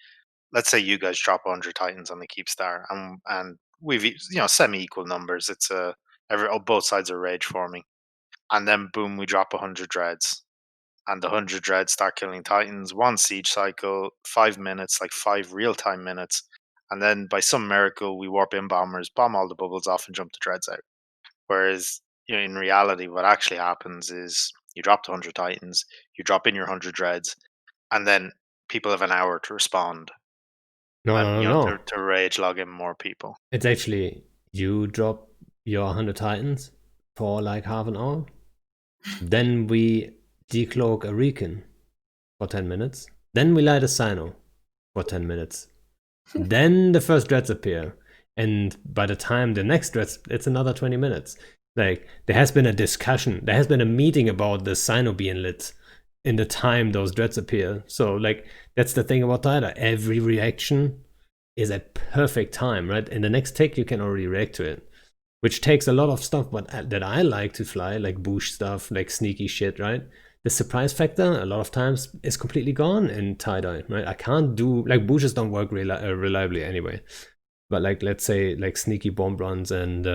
let's say you guys drop 100 Titans on the Keepstar, and we've semi-equal numbers. It's both sides are rage forming, and then boom, we drop 100 dreads, and the 100 dreads start killing Titans. One siege cycle, 5 minutes, like 5 real-time minutes, and then by some miracle we warp in bombers, bomb all the bubbles off, and jump the dreads out. Whereas, in reality, what actually happens is you drop the 100 titans, you drop in your 100 dreads, and then people have an hour to respond, No, and no, no, no. to rage log in more people. It's actually you drop your 100 titans for like half an hour. Then we decloak a Recon for 10 minutes. Then we light a Sino for 10 minutes. Then the first dreads appear. And by the time the next dreads, it's another 20 minutes. Like, there has been a discussion, there has been a meeting about the Sino being lit in the time those dreads appear. So, like, that's the thing about Tidal. Every reaction is at perfect time, right? In the next tick, you can already react to it, which takes a lot of stuff that I like to fly, like boosh stuff, like sneaky shit, right? The surprise factor a lot of times is completely gone in tie-dye, right? I can't do, like, booshes don't work reliably anyway. But like, let's say like sneaky bomb runs and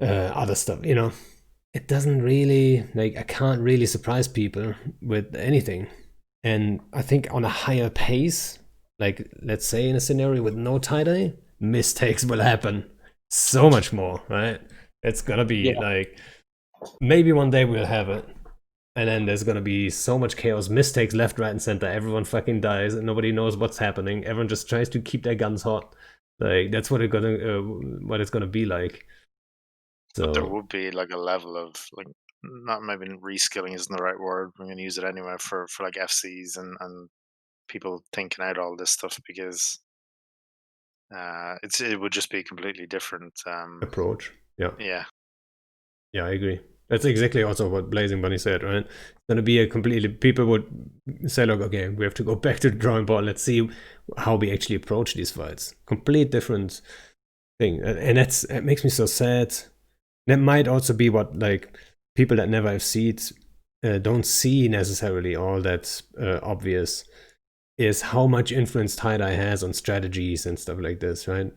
other stuff, it doesn't really, like, I can't really surprise people with anything. And I think on a higher pace, like, let's say in a scenario with no tie-dye, mistakes will happen so much more, right? It's gonna be like, maybe one day we'll have it, and then there's gonna be so much chaos, mistakes left, right, and center. Everyone fucking dies, and nobody knows what's happening. Everyone just tries to keep their guns hot. Like, that's what it's gonna be like. So But there would be like a level of, like, not, maybe reskilling isn't the right word. I'm going to use it anyway for like FCs and people thinking out all this stuff, because it would just be a completely different approach. Yeah. Yeah, I agree. That's exactly also what BlazingBunny said, right? It's gonna be a completely, people would say, look, okay, we have to go back to the drawing board. Let's see how we actually approach these fights. Complete different thing, and it makes me so sad. That might also be what, like, people that never have seen don't see necessarily all that obvious, is how much influence tie-dye has on strategies and stuff like this, right?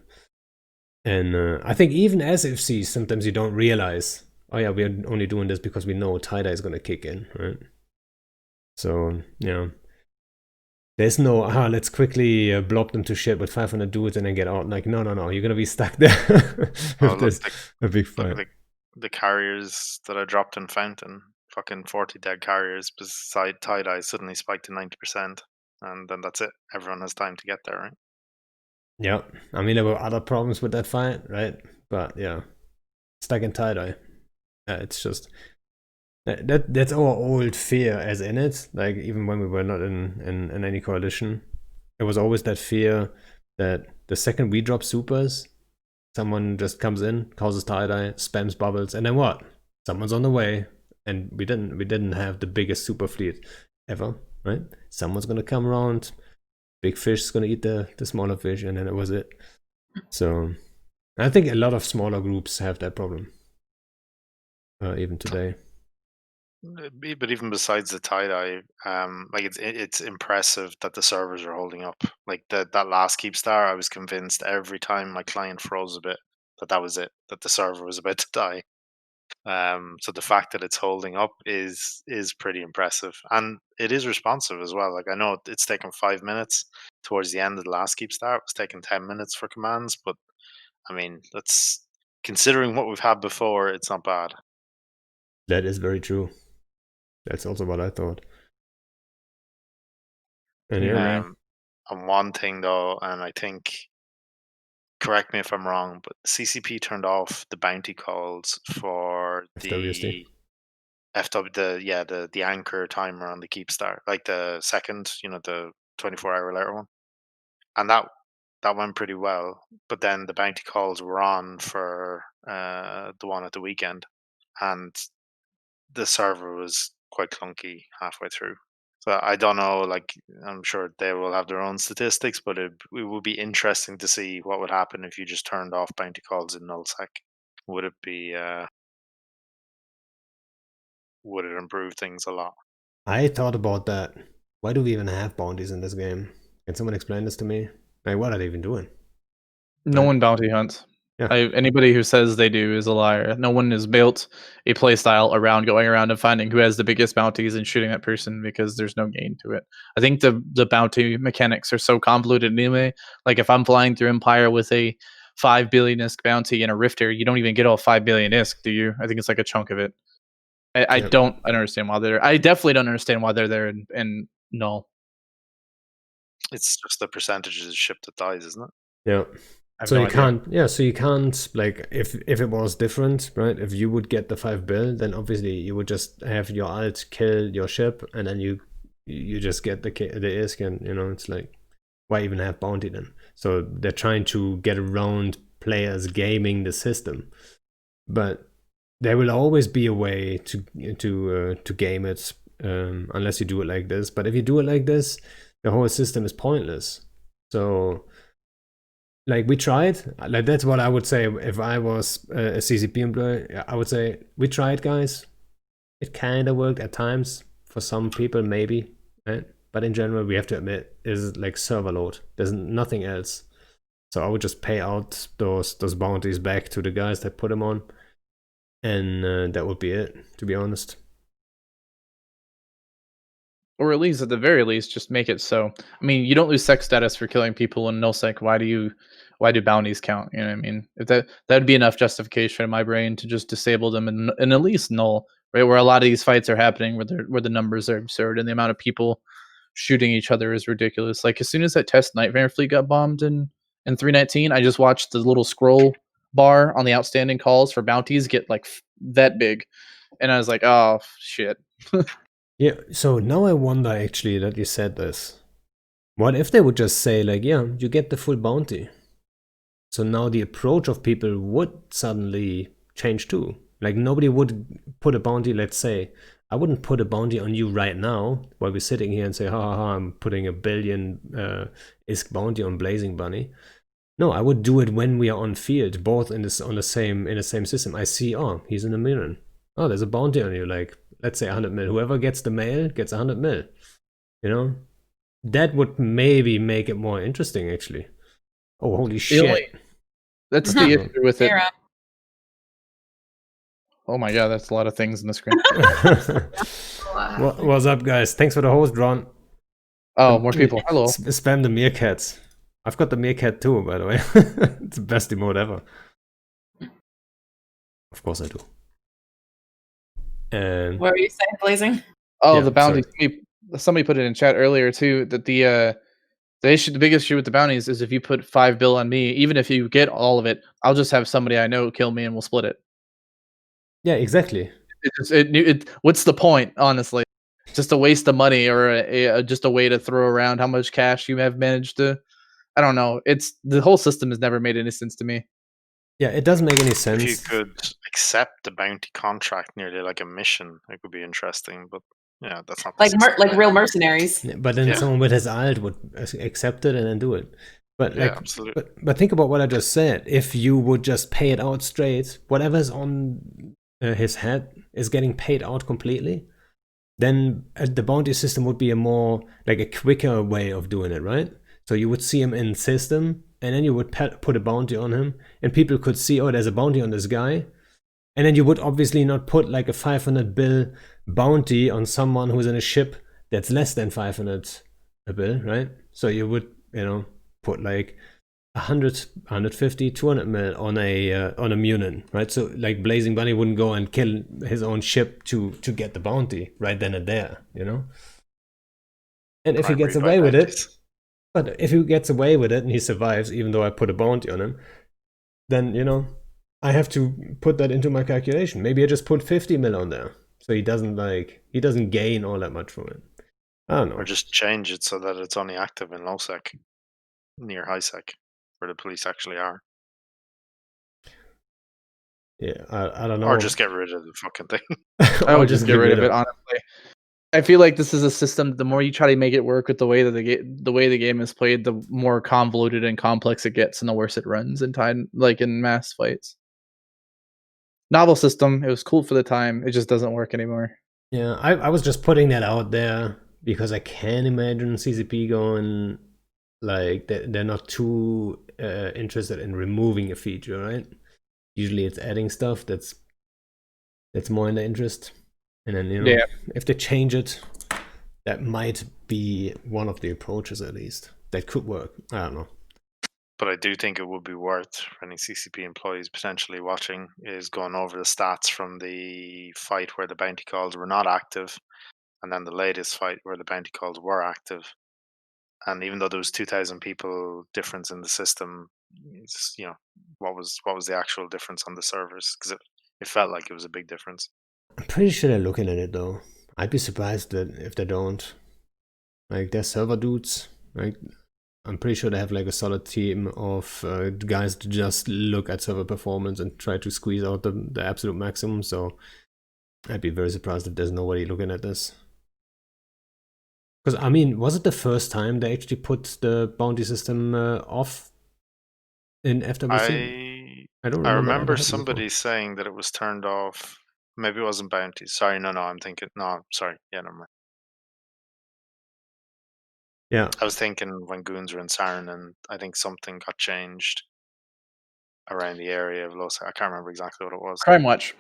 And I think even as FCs, sometimes you don't realize, oh yeah, we're only doing this because we know tie-dye is going to kick in, right? So, there's no, let's quickly blob them to shit with 500 dudes and then get out. Like, no, you're going to be stuck there if there's a big fight. Look, the carriers that I dropped in Fountain, fucking 40 dead carriers beside tie-dye suddenly spiked to 90%, and then that's it. Everyone has time to get there, right? Yeah, I mean, there were other problems with that fight, right? But yeah, stuck in tie-dye. It's just that's our old fear as in it. Like, even when we were not in any coalition, there was always that fear that the second we drop supers, someone just comes in, causes tie-dye, spams bubbles, and then what? Someone's on the way, and we didn't have the biggest super fleet ever, right? Someone's gonna come around, big fish is gonna eat the smaller fish, and then it was it. So I think a lot of smaller groups have that problem, even today. But even besides the tie-dye, like, it's impressive that the servers are holding up. Like, that last keep star, I was convinced every time my client froze a bit that was it, that the server was about to die. So the fact that it's holding up is pretty impressive, and it is responsive as well. Like, I know it's taken 5 minutes towards the end of the last keep star. It was taking 10 minutes for commands, but I mean, that's, considering what we've had before, it's not bad. That is very true. That's also what I thought. And and one thing though, and I think, correct me if I'm wrong, but CCP turned off the bounty calls for FWSD? the anchor timer on the keep start, like the second, the 24-hour later one, and that went pretty well. But then the bounty calls were on for the one at the weekend, and the server was quite clunky halfway through. So I don't know. Like, I'm sure they will have their own statistics, but it would be interesting to see what would happen if you just turned off bounty calls in nullsec. Would it be? Would it improve things a lot? I thought about that. Why do we even have bounties in this game? Can someone explain this to me? Like, what are they even doing? No one bounty hunts. Anybody who says they do is a liar. No one has built a playstyle around going around and finding who has the biggest bounties and shooting that person, because there's no gain to it. I think the bounty mechanics are so convoluted anyway. Like if I'm flying through Empire with a 5 billion ISK bounty and a Rifter, you don't even get all 5 billion ISK, do you? I think it's like a chunk of it. I don't understand why they're. I definitely don't understand why they're there in null. It's just the percentage of the ship that dies, isn't it? Yeah. So you can't. Yeah. So you can't, like, if it was different, right? If you would get the 5 bill, then obviously you would just have your alt kill your ship, and then you just get the ISK, and it's like, why even have bounty then? So they're trying to get around players gaming the system, but there will always be a way to game it, unless you do it like this. But if you do it like this, the whole system is pointless. So, like, we tried. Like, that's what I would say if I was a CCP employee. I would say we tried, guys. It kind of worked at times for some people, maybe, right? But in general, we have to admit, is like server load. There's nothing else. So I would just pay out those bounties back to the guys that put them on, and that would be it, to be honest. Or at least, at the very least, just make it so. I mean, you don't lose sex status for killing people in nullsec. Why do bounties count? You know what I mean? If that'd be enough justification in my brain to just disable them in at least null, right? Where a lot of these fights are happening, where the numbers are absurd and the amount of people shooting each other is ridiculous. Like as soon as that test Nightmare Fleet got bombed in 319, I just watched the little scroll bar on the outstanding calls for bounties get like that big, and I was like, oh shit. Yeah, so now I wonder, actually, that you said this. What if they would just say, like, yeah, you get the full bounty? So now the approach of people would suddenly change too. Like, nobody would put a bounty, let's say, I wouldn't put a bounty on you right now while we're sitting here and say, ha ha ha, I'm putting a billion ISK bounty on BlazingBunny. No, I would do it when we are on field, both in the same system. I see, oh, he's in a million. Oh, there's a bounty on you, like, let's say 100 mil. Whoever gets the mail gets 100 mil. That would maybe make it more interesting, actually. Oh, holy shit. That's the issue with it. Oh my god, that's a lot of things in the screen. What's up, guys? Thanks for the host, Ron. Oh, more people. Hello. Spam the meerkats. I've got the meerkat too, by the way. It's the best emote ever. Of course I do. And what were you saying, Blazing? Oh, yeah, the bounty. Somebody put it in chat earlier too, that the biggest issue with the bounties is if you put 5 bill on me, even if you get all of it, I'll just have somebody I know kill me and we'll split it. Yeah, exactly. What's the point, honestly? Just a waste of money, or just a way to throw around how much cash you have managed to. I don't know. The whole system has never made any sense to me. Yeah, it doesn't make any sense. If you could accept the bounty contract nearly like a mission, it could be interesting. But yeah, that's not like real mercenaries. Yeah, but then someone with his alt would accept it and then do it. But yeah, absolutely. But think about what I just said. If you would just pay it out straight, whatever's on his head is getting paid out completely, then the bounty system would be a quicker way of doing it, right? So you would see him in system, and then you would put a bounty on him, and people could see, oh, there's a bounty on this guy. And then you would obviously not put like a 500 bill bounty on someone who's in a ship that's less than 500 a bill, right? So you would, put like 100, 150, 200 mil on a Munin, right? So like BlazingBunny wouldn't go and kill his own ship to get the bounty right then and there, And if he gets away with it, but if he gets away with it and he survives, even though I put a bounty on him, then, I have to put that into my calculation. Maybe I just put 50 mil on there. So he doesn't gain all that much from it. I don't know. Or just change it so that it's only active in low sec, near high sec, where the police actually are. Yeah, I don't know. Or just get rid of the fucking thing. I would just get rid of it, honestly. I feel like this is a system, the more you try to make it work with the way that the way the game is played, the more convoluted and complex it gets and the worse it runs in mass fights. Novel system, it was cool for the time, it just doesn't work anymore. Yeah, I was just putting that out there because I can't imagine CCP going like they're not too interested in removing a feature, right? Usually it's adding stuff that's more in their interest. And then, Yeah. if they change it, that might be one of the approaches at least. That could work. I don't know. But I do think it would be worth for any CCP employees potentially watching is going over the stats from the fight where the bounty calls were not active, and then the latest fight where the bounty calls were active. And even though there was 2,000 people difference in the system, it's, what was the actual difference on the servers? Because it felt like it was a big difference. I'm pretty sure they're looking at it though. I'd be surprised that if they don't. Like, they're server dudes. Like, I'm pretty sure they have like a solid team of guys to just look at server performance and try to squeeze out the absolute maximum. So I'd be very surprised if there's nobody looking at this. Because, I mean, was it the first time they actually put the bounty system off in FWC? I don't I remember. remember somebody saying that it was turned off. Maybe it wasn't bounties. Sorry, no, I'm thinking. No, sorry. Yeah, never mind. Yeah. I was thinking when goons were in Sarin, and I think something got changed around the area of Los. I can't remember exactly what it was. Crime Watch.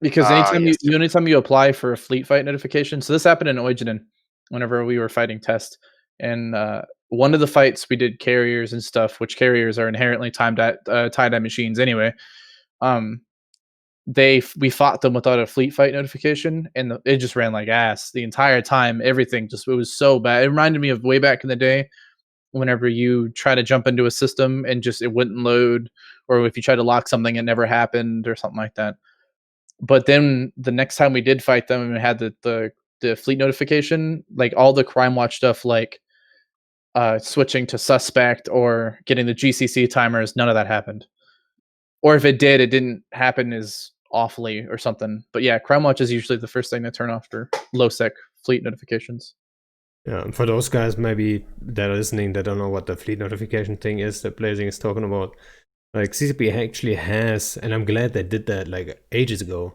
Because Yes. anytime you apply for a fleet fight notification, so this happened in Oigenin whenever we were fighting Test. And one of the fights we did carriers and stuff, which carriers are inherently tied at machines anyway. We fought them without a fleet fight notification, and it just ran like ass the entire time. Everything it was so bad. It reminded me of way back in the day whenever you try to jump into a system and just it wouldn't load, or if you try to lock something, it never happened or something like that. But then the next time we did fight them and we had the fleet notification, like all the Crime Watch stuff, like switching to suspect or getting the GCC timers, none of that happened. Or if it did, it didn't happen as awfully or something. But yeah, Crime Watch is usually the first thing to turn off for low sec fleet notifications. Yeah, for those guys maybe that are listening that don't know what the fleet notification thing is that Blazing is talking about, like CCP actually has, and I'm glad they did that like ages ago.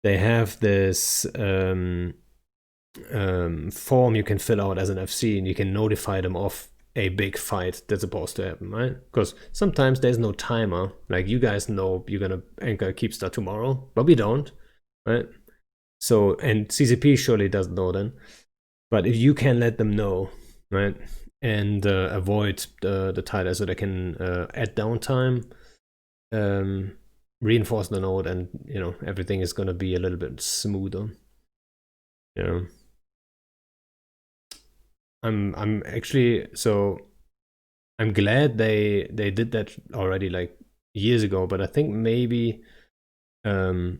They have this form you can fill out as an FC, and you can notify them of a big fight that's supposed to happen, right? Because sometimes there's no timer. Like, you guys know you're gonna anchor Keepstar tomorrow, but we don't, right? So, and CCP surely doesn't know then. But if you can let them know, right, and avoid the title so they can add downtime, reinforce the node, and everything is gonna be a little bit smoother. Yeah. I'm actually, so I'm glad they did that already like years ago, but I think maybe they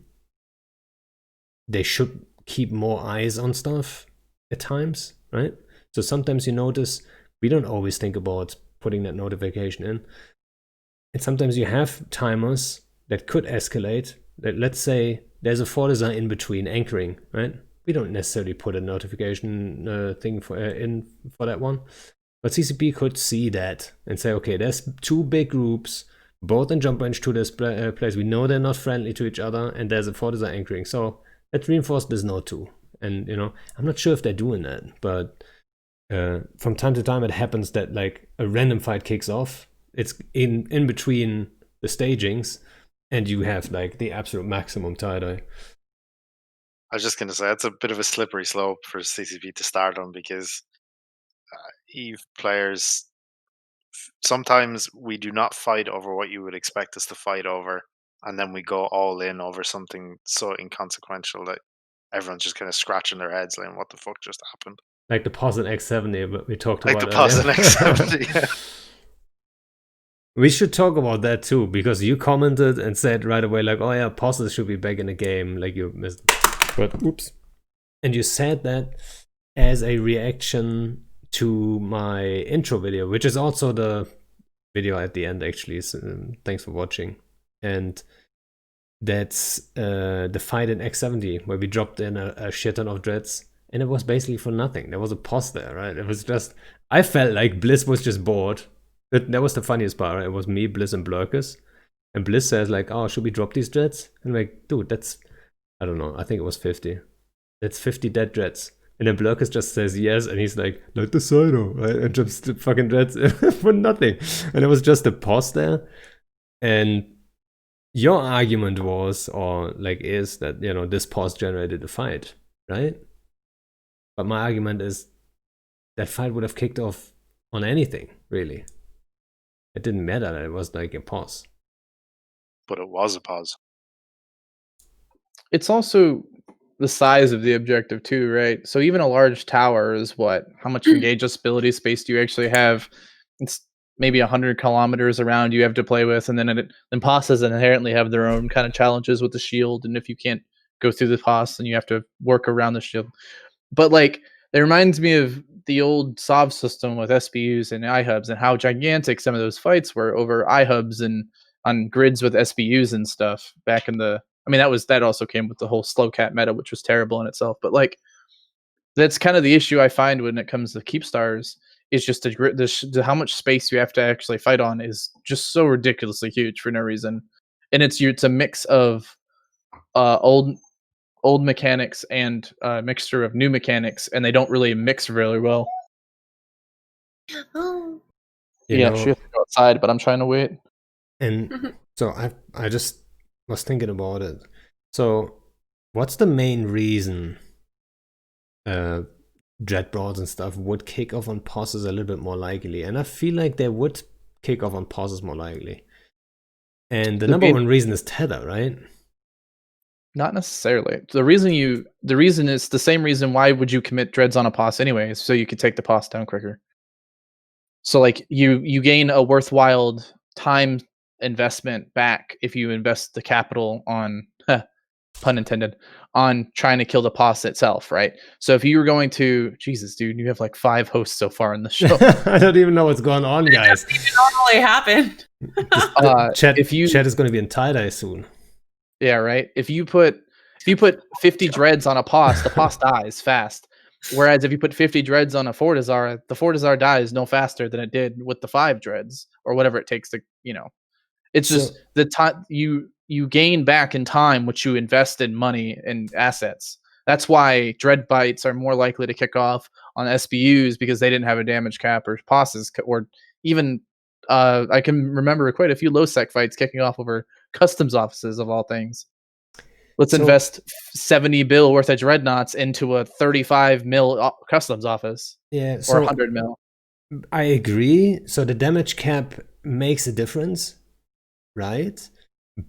should keep more eyes on stuff at times, right? So sometimes you notice we don't always think about putting that notification in. And sometimes you have timers that could escalate. That, let's say there's a for design in between anchoring, right? We don't necessarily put a notification thing in for that one. But CCP could see that and say, okay, there's two big groups, both in jump range to this place. We know they're not friendly to each other, and there's a for design anchoring. So let's reinforce this node too. And I'm not sure if they're doing that, but from time to time it happens that like a random fight kicks off. It's in between the stagings, and you have like the absolute maximum tie-dye. I was just going to say, it's a bit of a slippery slope for CCP to start on, because EVE players, sometimes we do not fight over what you would expect us to fight over, and then we go all in over something so inconsequential that everyone's just kind of scratching their heads like, what the fuck just happened? Like the pause in X70, but we talked like about the pause in earlier. X70, yeah. We should talk about that too, because you commented and said right away, like, oh yeah, pauses should be back in the game, like you missed. But oops. And you said that as a reaction to my intro video, which is also the video at the end, actually. So, thanks for watching. And that's the fight in X70, where we dropped in a shit ton of dreads, and it was basically for nothing. There was a pause there, right? It was just, I felt like Bliss was just bored. That was the funniest part, right? It was me, Bliss, and Blurkus. And Bliss says like, oh, should we drop these dreads? And I'm like, dude, that's, I don't know, I think it was 50. That's 50 dead dreads. And then Blurkus just says yes, and he's like, "Light the Cyno," right? And jumps the fucking dreads for nothing. And it was just a pause there. And your argument was, or like is, that, you know, this pause generated a fight, right? But my argument is that fight would have kicked off on anything, really. It didn't matter that it was like a pause. But it was a pause. It's also the size of the objective too, right? So even a large tower is what? How much engageability space do you actually have? It's maybe 100 kilometers around you have to play with, and then passes inherently have their own kind of challenges with the shield, and if you can't go through the pass, then you have to work around the shield. But like, it reminds me of the old SOV system with SBUs and iHubs, and how gigantic some of those fights were over iHubs and on grids with SBUs and stuff back in the. I mean, that also came with the whole slow cat meta, which was terrible in itself. But like, that's kind of the issue I find when it comes to keep stars, is just how much space you have to actually fight on is just so ridiculously huge for no reason. And it's a mix of old mechanics and a mixture of new mechanics, and they don't really mix really well. Oh. You Yeah, know, she has to go outside, but I'm trying to wait. and so I just was thinking about it. So what's the main reason dread brawls and stuff would kick off on pauses a little bit more likely? And I feel like they would kick off on pauses more likely. And the number one reason is tether, right? Not necessarily. The reason is the same reason why would you commit dreads on a pause anyways, so you could take the pause down quicker. So like you gain a worthwhile time investment back if you invest the capital on pun intended on trying to kill the pause itself, right? So if you were going to, Jesus, dude, you have like 5 hosts so far in the show. I don't even know what's going on, guys. It normally happened. Chat is going to be in tie-dye soon. Yeah, right. If you put 50 dreads on a pause, the pause dies fast. Whereas if you put 50 dreads on a Fortizar, the Fortizar dies no faster than it did with the 5 dreads or whatever it takes to, you know. It's just the time you gain back in time what you invest in money and assets. That's why dread bites are more likely to kick off on SBUs, because they didn't have a damage cap or pauses, or even I can remember quite a few low sec fights kicking off over customs offices of all things. Let's invest 70 bill worth of dreadnoughts into a 35 mil customs office. Yeah, or 100 mil. I agree. So the damage cap makes a difference, right?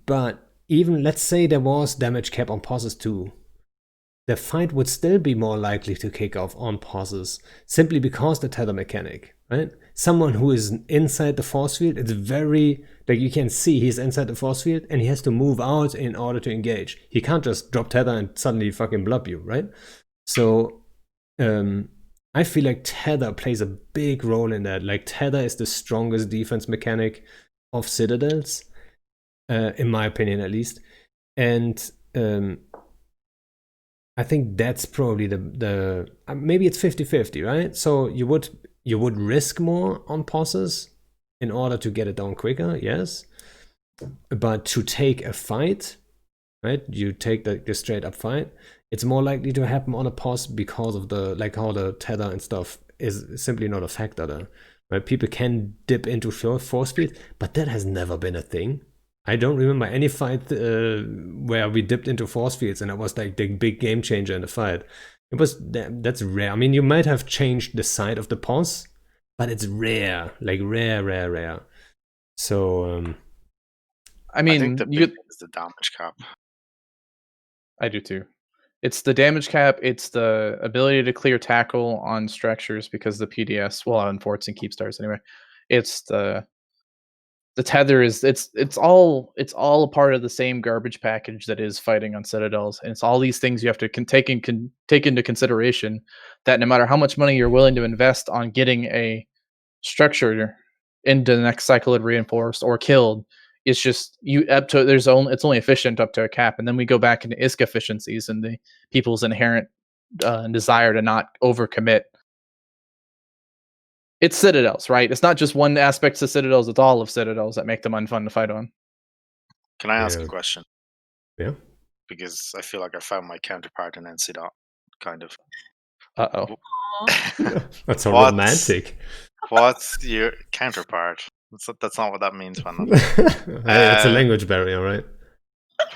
But even, let's say there was damage cap on pauses too, the fight would still be more likely to kick off on pauses, simply because the tether mechanic, right? Someone who is inside the force field, it's very, like, you can see he's inside the force field and he has to move out in order to engage. He can't just drop tether and suddenly fucking blub you, right? So I feel like tether plays a big role in that. Like, tether is the strongest defense mechanic of Citadels, in my opinion at least. And I think that's probably the maybe it's 50-50, right? So you would risk more on pauses in order to get it down quicker, yes. But to take a fight, right? You take the straight up fight, it's more likely to happen on a pause because of the, like, how the tether and stuff is simply not a factor there. Right? People can dip into force field, but that has never been a thing. I don't remember any fight where we dipped into force fields and it was like the big game changer in the fight. That's rare. I mean, you might have changed the side of the pause, but it's rare, like rare. So I mean, I think the big thing is the damage cap. I do too. It's the damage cap. It's the ability to clear tackle on structures because the PDS, well, on forts and keep stars anyway. It's the tether is it's all a part of the same garbage package that is fighting on Citadels, and it's all these things you have to take into consideration, that no matter how much money you're willing to invest on getting a structure into the next cycle of reinforced or killed, it's just it's only efficient up to a cap, and then we go back into ISK efficiencies and the people's inherent desire to not overcommit. It's Citadels, right? It's not just one aspect of Citadels, it's all of Citadels that make them unfun to fight on. Can I ask a question? Yeah. Because I feel like I found my counterpart in NC Dot, kind of. Uh-oh. That's so What's romantic. what's your counterpart? That's not what that means, man. Hey, it's a language barrier, right?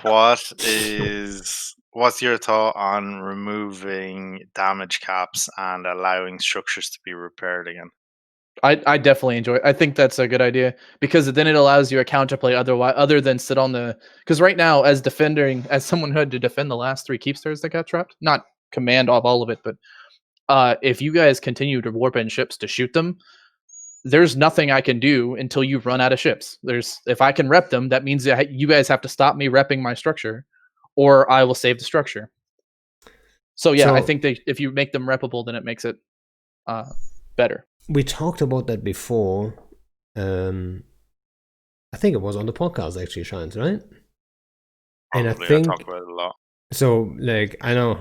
What's your thought on removing damage caps and allowing structures to be repaired again? I definitely enjoy it. I think that's a good idea because then it allows you a counterplay other than sit on the because right now as someone who had to defend the last 3 keepsters that got trapped, not command of all of it, but if you guys continue to warp in ships to shoot them, there's nothing I can do until you run out of ships. If I can rep them, that means that you guys have to stop me repping my structure, or I will save the structure. So yeah, I So- think if you make them reppable, then it makes it better. We talked about that before. I think it was on the podcast actually, Shines, right? And I Probably, think talk about it a lot. so. Like I know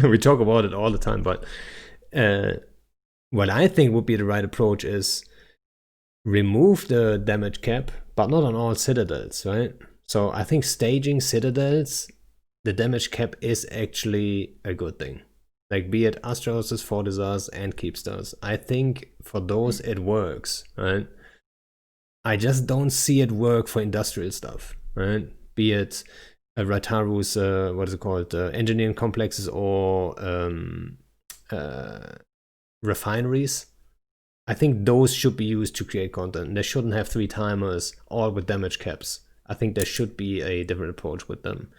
we talk about it all the time, but what I think would be the right approach is remove the damage cap, but not on all citadels, right? So I think staging citadels, the damage cap is actually a good thing. Like be it Astroses, Fortizars, and Keepstars. I think for those it works, right? I just don't see it work for industrial stuff, right? Be it Rataru's, what is it called, engineering complexes or refineries. I think those should be used to create content. They shouldn't have 3 timers all with damage caps. I think there should be a different approach with them.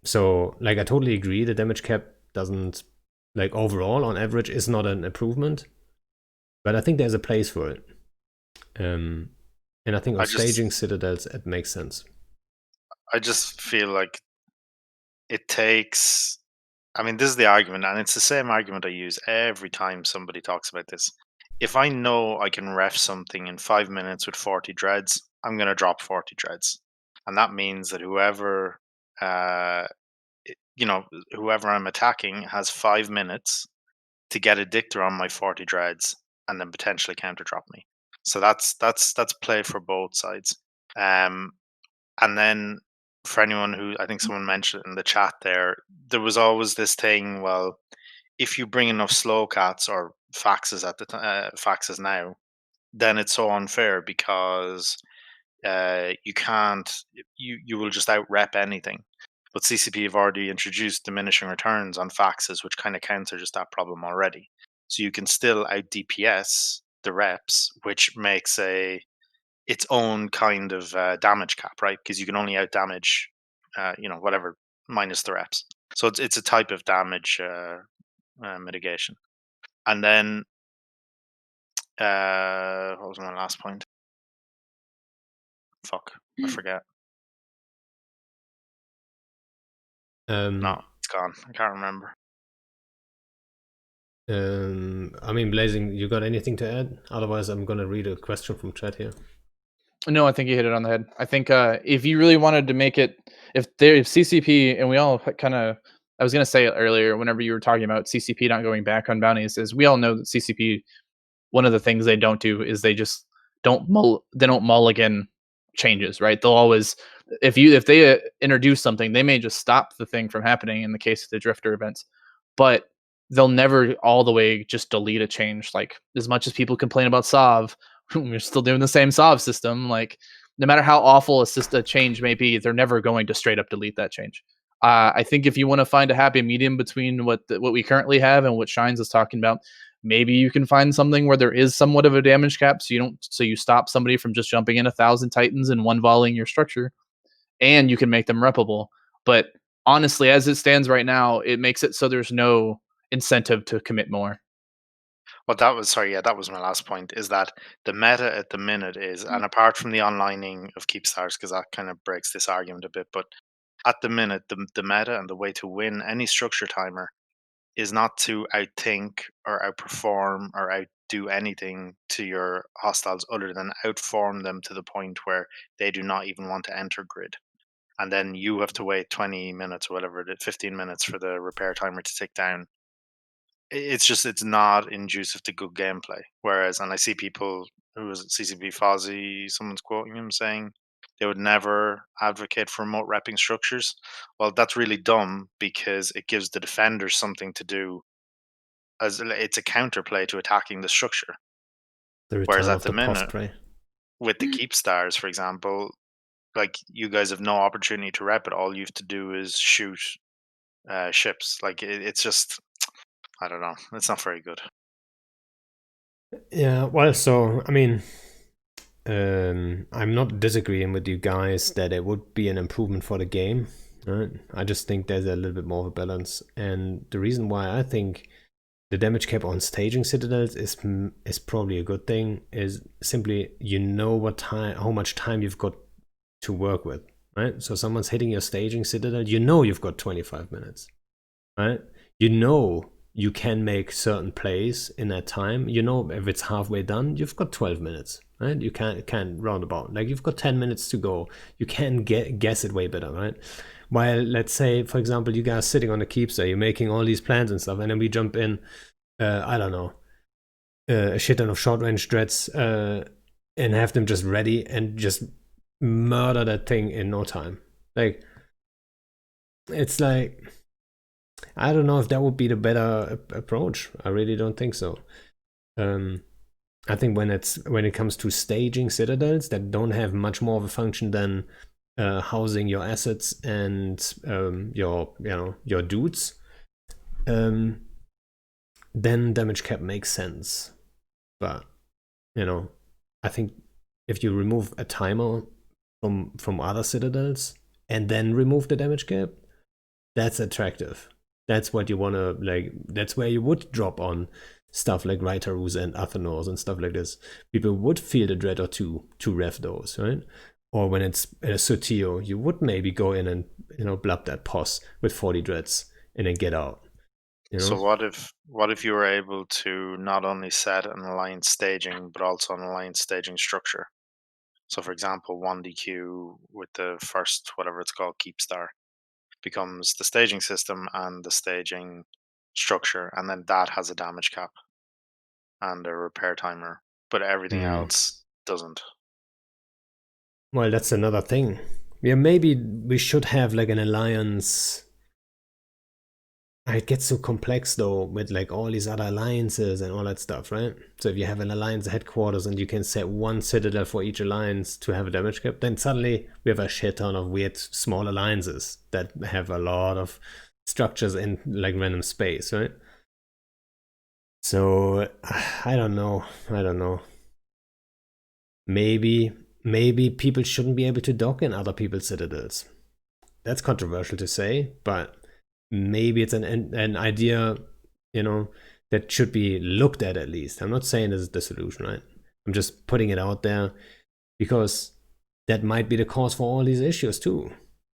So, like, I totally agree. The damage cap doesn't, like, overall on average, is not an improvement, but I think there's a place for it. And I think on staging citadels, it makes sense. I just feel like it takes. I mean, this is the argument, and it's the same argument I use every time somebody talks about this. If I know I can ref something in 5 minutes with 40 dreads, I'm going to drop 40 dreads. And that means that whoever I'm attacking has 5 minutes to get a dictor on my 40 dreads and then potentially counter drop me. So that's play for both sides. And then for anyone who, I think someone mentioned in the chat there was always this thing. Well, if you bring enough slow cats or faxes at the faxes now, then it's so unfair because you can't you will just out rep anything. But CCP have already introduced diminishing returns on faxes, which kind of counter just that problem already. So you can still out DPS the reps, which makes its own kind of damage cap, right? Because you can only out damage, whatever minus the reps. So it's a type of damage mitigation. And then what was my last point? Fuck, I forget. No, it's gone. I can't remember. I mean, Blazing, you got anything to add? Otherwise, I'm gonna read a question from chat here. No, I think you hit it on the head. I think if you really wanted to make it, if CCP, and we all kind of, I was going to say it earlier whenever you were talking about CCP not going back on bounties, is we all know that CCP, one of the things they don't do is they just don't mulligan changes, right? They'll always, if they introduce something, they may just stop the thing from happening in the case of the drifter events, but they'll never all the way just delete a change. Like as much as people complain about SOV, we're still doing the same SOV system. Like no matter how awful a change may be, they're never going to straight up delete that change. I think if you want to find a happy medium between what we currently have and what Shines is talking about, maybe you can find something where there is somewhat of a damage cap, so you stop somebody from just jumping in 1,000 Titans and one volleying your structure, and you can make them reppable. But honestly, as it stands right now, it makes it so there's no incentive to commit more. Well, that was my last point. Is that the meta at the minute is, and apart from the onlining of Keepstars, because that kind of breaks this argument a bit, but at the minute, the meta and the way to win any structure timer is not to outthink or outperform or outdo anything to your hostiles, other than outform them to the point where they do not even want to enter grid. And then you have to wait 20 minutes, or whatever, 15 minutes for the repair timer to tick down. It's not inducive to good gameplay. Whereas, and I see people who was CCP Fozzy, someone's quoting him saying they would never advocate for remote repping structures. Well, that's really dumb because it gives the defenders something to do as it's a counterplay to attacking the structure. The Whereas return at of the the minute, post-prey. with the keep stars, for example, like you guys have no opportunity to rep it. All you have to do is shoot ships. Like it's just, I don't know. It's not very good. Yeah, well, so I mean, I'm not disagreeing with you guys that it would be an improvement for the game. Right? I just think there's a little bit more of a balance, and the reason why I think the damage cap on staging citadels is probably a good thing is simply you know how much time you've got to work with, right? So someone's hitting your staging citadel, you know you've got 25 minutes, right? You know you can make certain plays in that time. You know if it's halfway done, you've got 12 minutes, right? You can roundabout. Like you've got 10 minutes to go. You can guess it way better, right? While let's say, for example, you guys sitting on the keepster, you're making all these plans and stuff, and then we jump in, I don't know, a shit ton of short range dreads, and have them just ready and just murder that thing in no time. Like, it's like, I don't know if that would be the better approach. I really don't think so. I think when it comes to staging citadels that don't have much more of a function than housing your assets and your dudes, then damage cap makes sense. But I think if you remove a timer from other citadels and then remove the damage cap, that's attractive. That's what you want to, like, that's where you would drop on stuff like Raitarus and Athenors and stuff like this. People would feel the dread or two to ref those, right? Or when it's a Sotio, you would maybe go in and blub that pos with 40 dreads and then get out. So what if you were able to not only set an aligned staging but also an aligned staging structure? So for example, 1DQ with the first whatever it's called keep star becomes the staging system and the staging structure, and then that has a damage cap and a repair timer, but everything else doesn't. Well, that's another thing. Yeah, maybe we should have like an alliance. It gets so complex though with like all these other alliances and all that stuff, right? So if you have an alliance headquarters and you can set one citadel for each alliance to have a damage cap, then suddenly we have a shit ton of weird small alliances that have a lot of structures in like random space, right? So I don't know. Maybe people shouldn't be able to dock in other people's citadels. That's controversial to say, but maybe it's an idea, that should be looked at least. I'm not saying this is the solution, right? I'm just putting it out there because that might be the cause for all these issues too,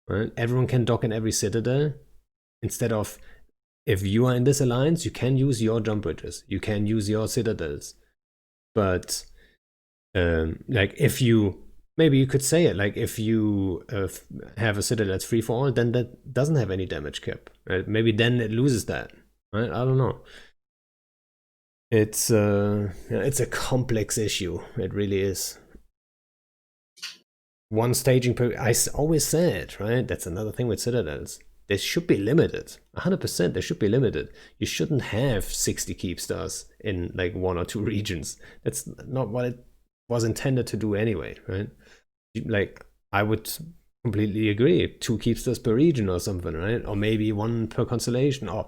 right? Everyone can dock in every citadel instead of, if you are in this alliance, you can use your jump bridges, you can use your citadels, but like if you, maybe you could say it like if you have a citadel that's free for all, then that doesn't have any damage cap, right? Maybe then it loses that, right? I don't know. It's a complex issue. It really is. One staging per, I always said, right? That's another thing with citadels. They should be limited. 100%. They should be limited. You shouldn't have 60 keep stars in like 1 or 2 regions. That's not what it was intended to do anyway, right? Like, I would completely agree. 2 keep stars per region or something, right? Or maybe 1 per constellation, or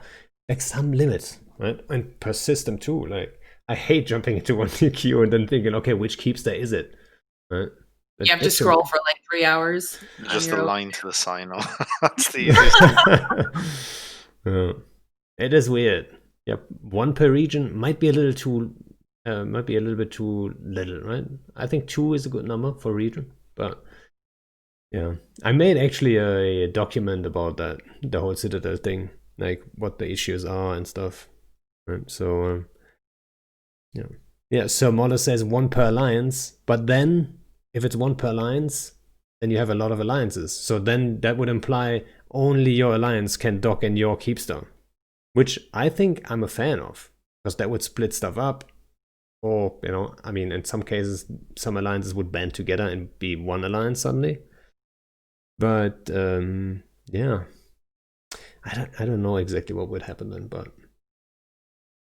like some limit, right? And per system too. Like, I hate jumping into 1DQ and then thinking, okay, which keep star is it, right? You have to scroll for like 3 hours. Just align to the sign. That's the easiest. It is weird. Yep, 1 per region might be a little bit too little, right? I think 2 is a good number for region, but yeah, I made actually a document about that, the whole Citadel thing, like what the issues are and stuff. Right? So yeah. So Moller says 1 per alliance, but then if it's 1 per alliance, then you have a lot of alliances. So then that would imply only your alliance can dock in your keepstone, which I think I'm a fan of, because that would split stuff up. Or, I mean, in some cases, some alliances would band together and be one alliance suddenly. But yeah, I don't know exactly what would happen then, but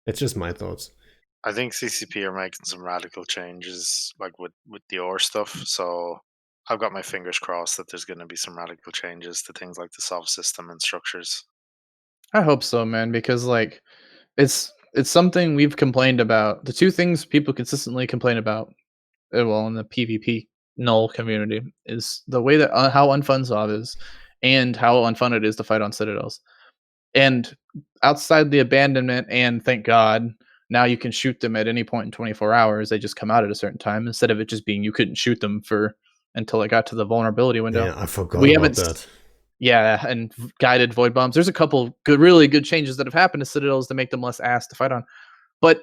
It's just my thoughts. I think CCP are making some radical changes, like with the ore stuff. So I've got my fingers crossed that there's going to be some radical changes to things like the soft system and structures. I hope so, man, because like it's something we've complained about. The two things people consistently complain about, well, in the PvP null community, is the way that how unfun Zov is, and how unfun it is to fight on citadels. And outside the abandonment, and thank God, now you can shoot them at any point in 24 hours. They just come out at a certain time instead of it just being you couldn't shoot them for until it got to the vulnerability window. Yeah, I forgot We about haven't that. Yeah, and guided void bombs. There's a couple really good changes that have happened to citadels to make them less ass to fight on. But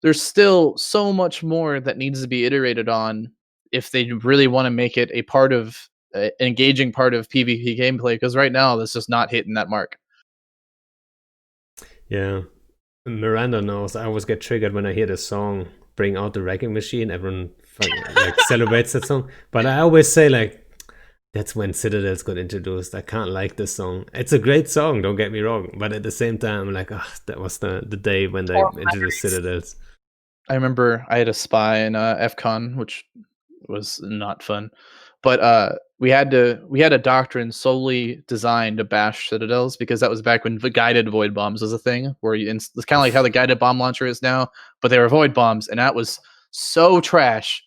there's still so much more that needs to be iterated on if they really want to make it a part of an engaging part of PvP gameplay. Because right now, this is not hitting that mark. Yeah. Miranda knows I always get triggered when I hear the song Bring Out the Wrecking Machine. Everyone like celebrates that song. But I always say like, that's when Citadels got introduced. I can't like this song. It's a great song, don't get me wrong. But at the same time, I'm like, that was the day when they introduced Citadels. I remember I had a spy in FCon, which was not fun. But we had a doctrine solely designed to bash citadels because that was back when the guided void bombs was a thing. Where it's kind of like how the guided bomb launcher is now, but they were void bombs, and that was so trash.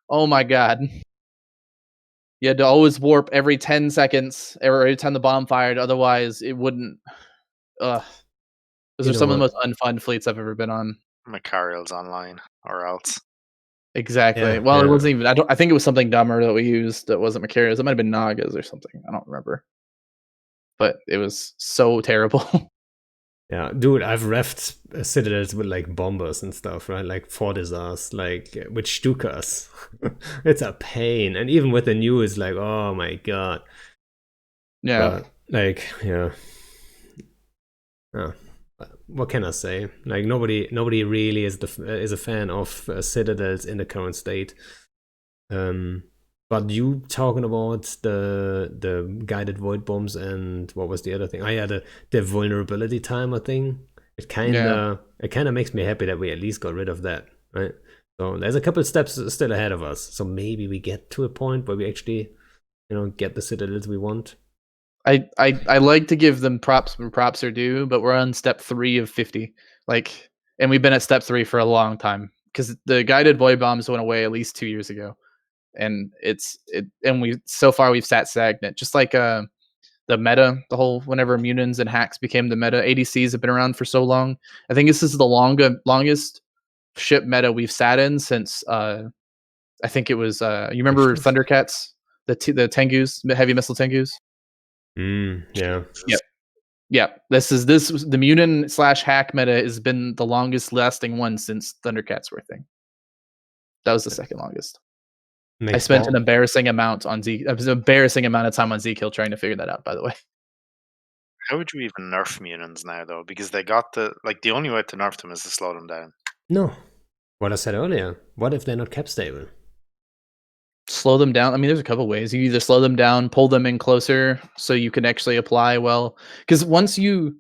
Oh my god! You had to always warp every 10 seconds every time the bomb fired, otherwise it wouldn't. Ugh. Those are some of the most unfun fleets I've ever been on. Macariel's online, or else. Exactly. Yeah, Well, yeah. it wasn't even. I think it was something dumber that we used that wasn't Macarius. It might have been Nagas or something. I don't remember. But it was so terrible. Yeah, dude, I've reffed Citadels with like bombers and stuff, right? Like Fortizars, like with Stukas. It's a pain. And even with the new, it's like, oh my god. Yeah. But, like, yeah. What can I say? Like nobody really is a fan of Citadels in the current state. But you talking about the guided void bombs and what was the other thing? Oh yeah, the vulnerability timer thing. It kind of makes me happy that we at least got rid of that, right? So there's a couple steps still ahead of us. So maybe we get to a point where we actually, get the citadels we want. I like to give them props where props are due, but we're on step 3 of 50. And we've been at step 3 for a long time because the guided void bombs went away at least 2 years ago, and so far we've sat stagnant. Just like the meta, the whole whenever Munins and hacks became the meta, ADCs have been around for so long. I think this is the longest ship meta we've sat in since I think it was you remember Thundercats, the Tengus, the heavy missile Tengus. Yeah. Yep. This was the Munin / hack meta has been the longest lasting one since Thundercats were a thing. That was the second longest. I spent an embarrassing amount of time on Zkill trying to figure that out, by the way. How would you even nerf Munins now, though? Because they got the only way to nerf them is to slow them down. No. What I said earlier. What if they're not cap stable? Slow them down. I mean, there's a couple ways. You either slow them down, pull them in closer so you can actually apply well. Because once Munins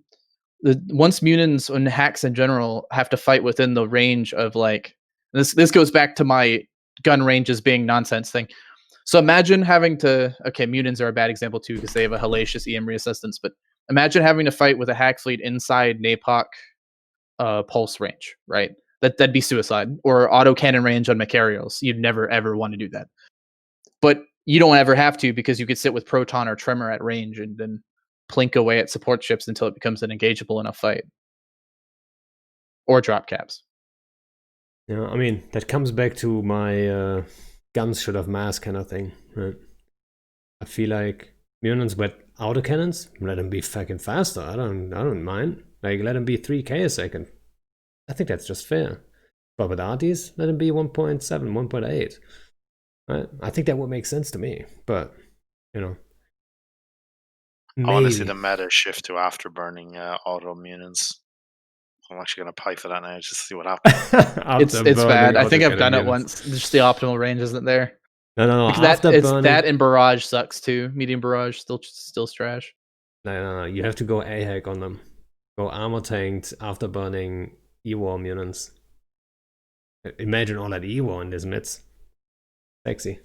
and hacks in general have to fight within the range of this goes back to my gun ranges being nonsense thing. So imagine having to Munins are a bad example too because they have a hellacious EM resistance, but imagine having to fight with a hack fleet inside Napoc pulse range, right? That'd be suicide. Or autocannon range on Macarios. You'd never ever want to do that. But you don't ever have to because you could sit with Proton or Tremor at range and then plink away at support ships until it becomes an engageable enough fight. Or drop caps. Yeah, I mean, that comes back to my guns should have mass kind of thing, right? I feel like Munins with autocannons, let them be fucking faster. I don't mind. Like, let them be 3k a second. I think that's just fair. But with arties, let them be 1.7, 1.8. Right? I think that would make sense to me. But, maybe. I want to see the meta shift to afterburning auto Munins. I'm actually going to pay for that now just to see what happens. It's bad. I think I've done it once. Just the optimal range isn't there. No. That and Barrage sucks too. Medium Barrage still trash. No. You have to go AHAC on them. Go armor tanked, afterburning, E-War mutants. Imagine all that E-War in this midst. Sexy.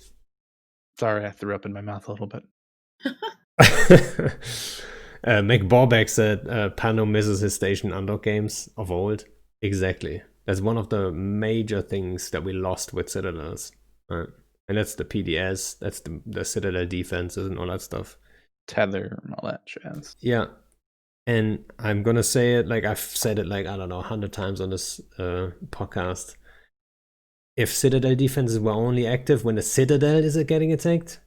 Sorry, I threw up in my mouth a little bit. McBorbeck said Pano misses his Station Underdog games of old. Exactly. That's one of the major things that we lost with Citadels. Right? And that's the PDS, that's the Citadel defenses and all that stuff. Tether and all that jazz. Yeah. And I'm gonna say it like I've said it like, I don't know, 100 times on this podcast. If Citadel defenses were only active when the Citadel is getting attacked,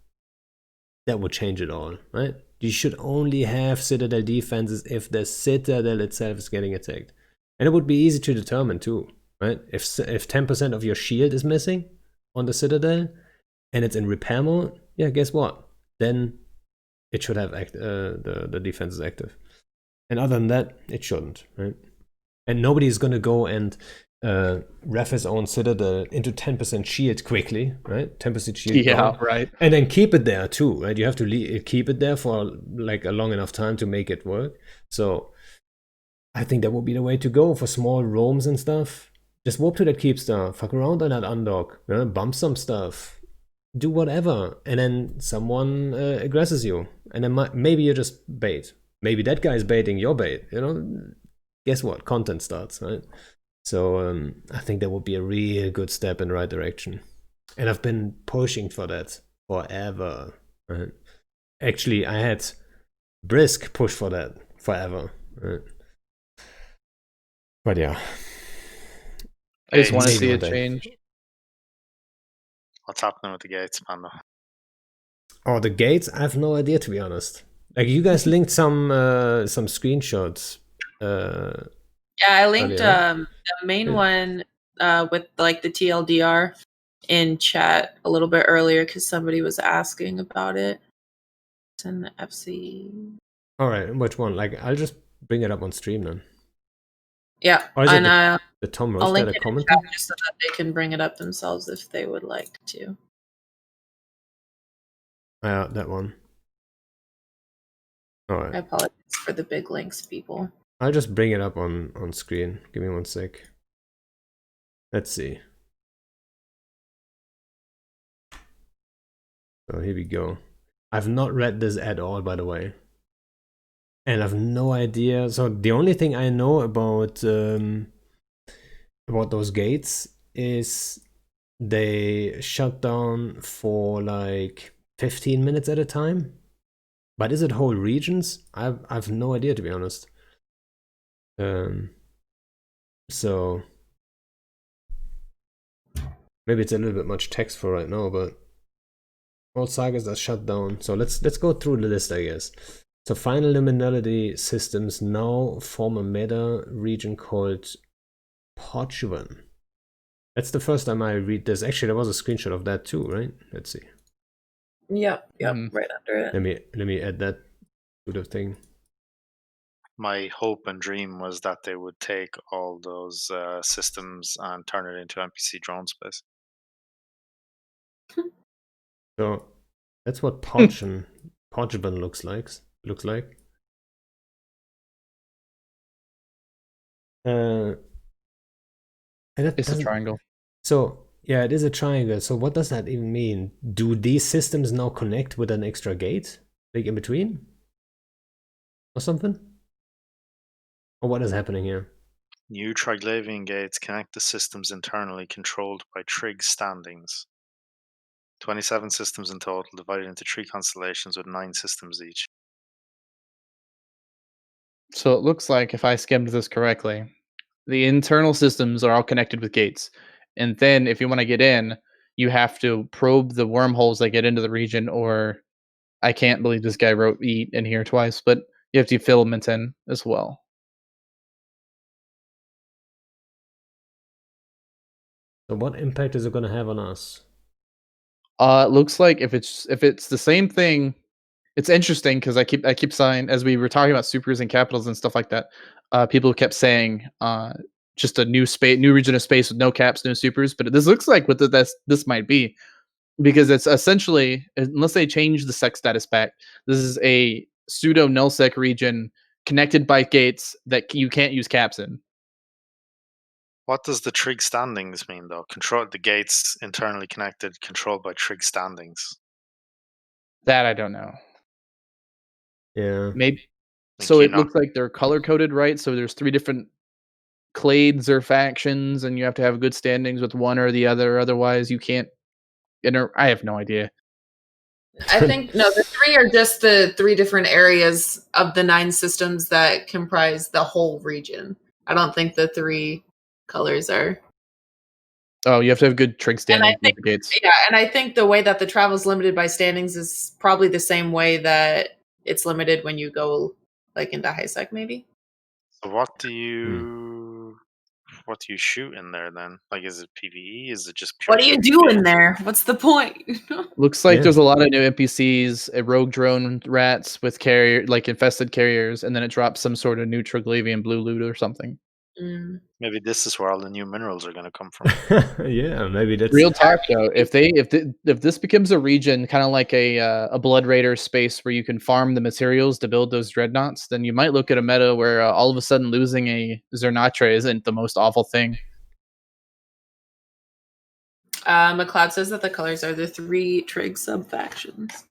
that would change it all, right? You should only have Citadel defenses if the Citadel itself is getting attacked. And it would be easy to determine too, right? If 10% of your shield is missing on the Citadel and it's in repair mode, yeah, guess what? Then it should have the defense is active. And other than that, it shouldn't, right? And nobody's going to go and ref his own Citadel into 10% shield quickly, right? 10% shield. Yeah, gone. right. And then keep it there too, right? You have to keep it there for like a long enough time to make it work. So I think that would be the way to go for small roams and stuff. Just warp to that keep star, fuck around on that undog, bump some stuff, do whatever, and then someone aggresses you, and then maybe you just bait. Maybe that guy's baiting your bait. Guess what? Content starts, right? So I think that would be a real good step in the right direction, and I've been pushing for that forever. Right? Actually, I had Brisk push for that forever. Right? But yeah, I just want to maybe see a one day. change. What's happening with the gates, Panda? Oh, the gates? I have no idea, to be honest. Like, you guys linked some screenshots. Yeah, I linked earlier. the main Yeah. one with like the TLDR in chat a little bit earlier because somebody was asking about it. It's in the FC. All right, which one? Like, I'll just bring it up on stream then. Yeah, Or is it and the Tom I'll Roast link had a it in comment? chat just so that they can bring it up themselves if they would like to. Yeah, that one. All right. I apologize for the big links, people. I'll just bring it up on screen. Give me one sec. Let's see. So here we go. I've not read this at all, by the way. And I've no idea. So the only thing I know about those gates is they shut down for like 15 minutes at a time. But is it whole regions? I've no idea, to be honest. So maybe it's a little bit much text for right now, but all sagas are shut down. So let's go through the list, I guess. So final liminality systems now form a meta region called Portuan. That's the first time I read this. Actually, there was a screenshot of that too, right? Let's see. Yep, right under it. Let me add that to the thing. My hope and dream was that they would take all those systems and turn it into NPC drone space. So that's what Portuan looks like. And It's a triangle. So yeah, it is a triangle. So what does that even mean? Do these systems now connect with an extra gate, like in between, or something? Or what is happening here? New Triglavian gates connect the systems internally controlled by Trig standings. 27 systems in total, divided into 3 constellations with 9 systems each. So it looks like, if I skimmed this correctly, the internal systems are all connected with gates. And then if you want to get in, you have to probe the wormholes that get into the region, or I can't believe this guy wrote eat in here twice, but you have to filament in as well. So what impact is it going to have on us? It looks like if it's the same thing, it's interesting because I keep saying, as we were talking about supers and capitals and stuff like that, people kept saying just a new region of space with no caps, no supers. But this looks like what this might be, because it's essentially, unless they change the sec status back, this is a pseudo nullsec region connected by gates that you can't use caps in. What does the trig standings mean, though? Control the gates internally connected, controlled by trig standings. That I don't know. Yeah. Maybe. Like, So you're it looks like they're color coded, right? So there's 3 different clades or factions, and you have to have good standings with one or the other. Otherwise, you can't. I have no idea. I think no, the 3 are just the 3 different areas of the 9 systems that comprise the whole region. I don't think the 3 colors are. Oh, you have to have good trig And I standings with think, the gates. yeah, and I think the way that the travel is limited by standings is probably the same way that it's limited when you go like into high sec, maybe. So what do you shoot in there then? Like, is it PvE? Is it just pure? What do you do in there? What's the point? Looks like Yeah. there's a lot of new NPCs, rogue drone rats with infested carriers, and then it drops some sort of new Triglavian blue loot or something. Mm. Maybe this is where all the new minerals are going to come from. Yeah, maybe that's Real talk though, if this becomes a region kind of like a Blood Raider space where you can farm the materials to build those dreadnoughts, then you might look at a meta where all of a sudden losing a Zernatre isn't the most awful thing. McLeod says that the colors are the 3 trig sub-factions.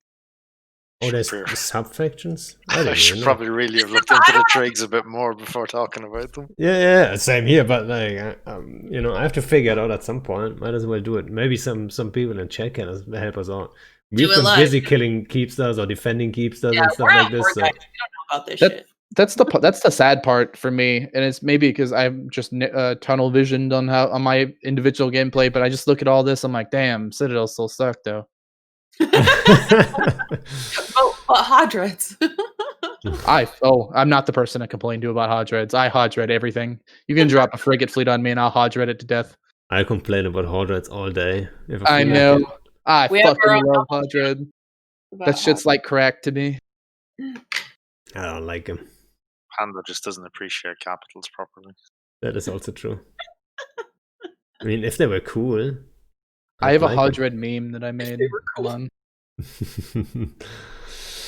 Oh, there's Sure. sub-factions? I should probably really have looked into the trigs a bit more before talking about them. Yeah, same here. But like, I have to figure it out at some point. Might as well do it. Maybe some people in chat can help us out. We've been busy killing keepsters or defending keepsters and stuff like this. So. We don't know about this shit. That's the sad part for me, and it's maybe because I'm just tunnel visioned on my individual gameplay. But I just look at all this, I'm like, damn, Citadel still suck though. But Hodreds. I'm not the person to complain to about Hodreds. I Hodred everything. You can drop a frigate fleet on me and I'll Hodred it to death. I complain about Hodreds all day. I know. I fucking love Hodred. That shit's like crack to me. I don't like him. Panda just doesn't appreciate capitals properly. That is also true. I mean, if they were cool. I have a Hodred meme that I made. Cool. Hold on.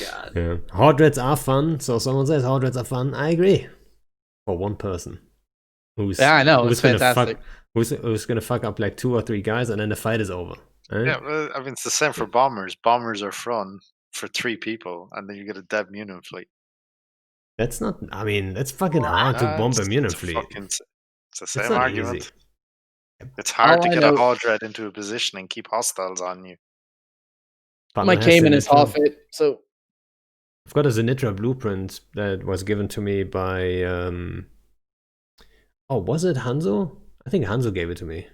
God. Yeah. Hodreds are fun. So someone says Hodreds are fun. I agree. For one person. I know. It's fantastic. Who's gonna fuck up like 2 or 3 guys and then the fight is over. Right? Yeah, well, I mean, it's the same for bombers. Bombers are fun for 3 people, and then you get a dead Munin fleet. That's not. I mean, it's fucking hard to bomb a Munin fleet. It's the same argument. Easy. It's hard to get a Hodred into a position and keep hostiles on you. My Cayman is half it, so I've got a Zenitra blueprint that was given to me by. Oh, was it Hanzo? I think Hanzo gave it to me.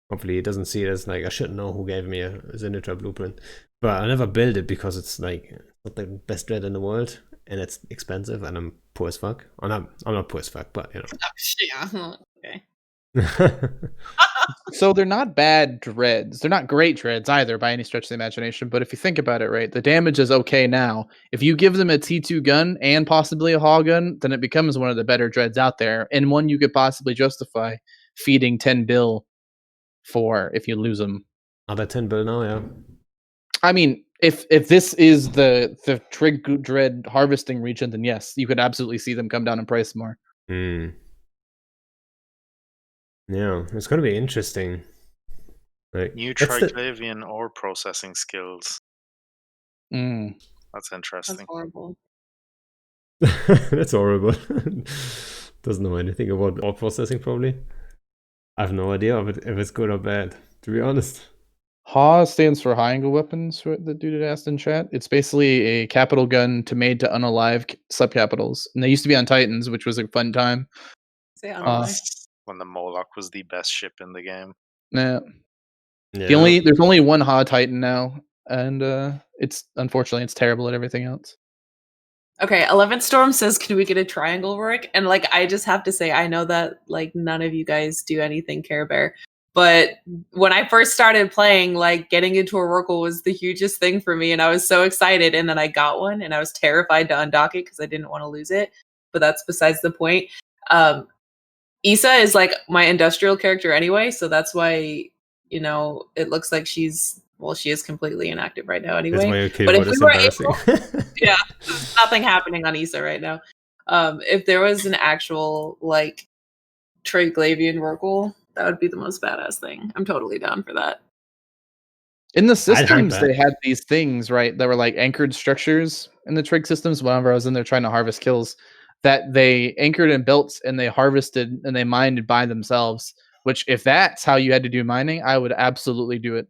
Hopefully, he doesn't see it as like I should know who gave me a Zenitra blueprint, but I never built it because it's like not the best dread in the world, and it's expensive, and I'm poor as fuck. I'm not poor as fuck, but you know. Yeah. Okay. So they're not bad dreads. They're not great dreads either by any stretch of the imagination. But if you think about it, right, the damage is okay now. If you give them a T2 gun and possibly a Haw gun, then it becomes one of the better dreads out there, and one you could possibly justify feeding 10 bill for if you lose them. Are they 10 bill now? Yeah. I mean, if this is the trig dread harvesting region, then yes, you could absolutely see them come down in price more. Yeah, it's going to be interesting. Like, New Triglavian ore processing skills. That's interesting. That's horrible. That's horrible. Doesn't know anything about ore processing, probably. I have no idea if it's good or bad, to be honest. HAW stands for high angle weapons, the dude had asked in chat. It's basically a capital gun made to unalive subcapitals. And they used to be on Titans, which was a fun time. When the Moloch was the best ship in the game. Yeah. There's only one HAW Titan now, and it's unfortunately it's terrible at everything else. Okay, 11th Storm says, "Can we get a triangle work?" And like, I just have to say, I know that like none of you guys do anything Care Bear, but when I first started playing, like getting into a Rorqual was the hugest thing for me, and I was so excited. And then I got one, and I was terrified to undock it because I didn't want to lose it. But that's besides the point. Issa is like my industrial character anyway, so that's why, you know, it looks like she is completely inactive right now anyway. But if we were able, yeah, there's nothing happening on Issa right now. If there was an actual like Trig, Glavian, Rorqual. That would be the most badass thing. I'm totally down for that. In the hunt systems, that. they had these things, right, that were like anchored structures in the trig systems. Whenever I was in there trying to harvest kills, that they anchored in belts and they harvested and they mined by themselves. Which, if that's how you had to do mining, I would absolutely do it,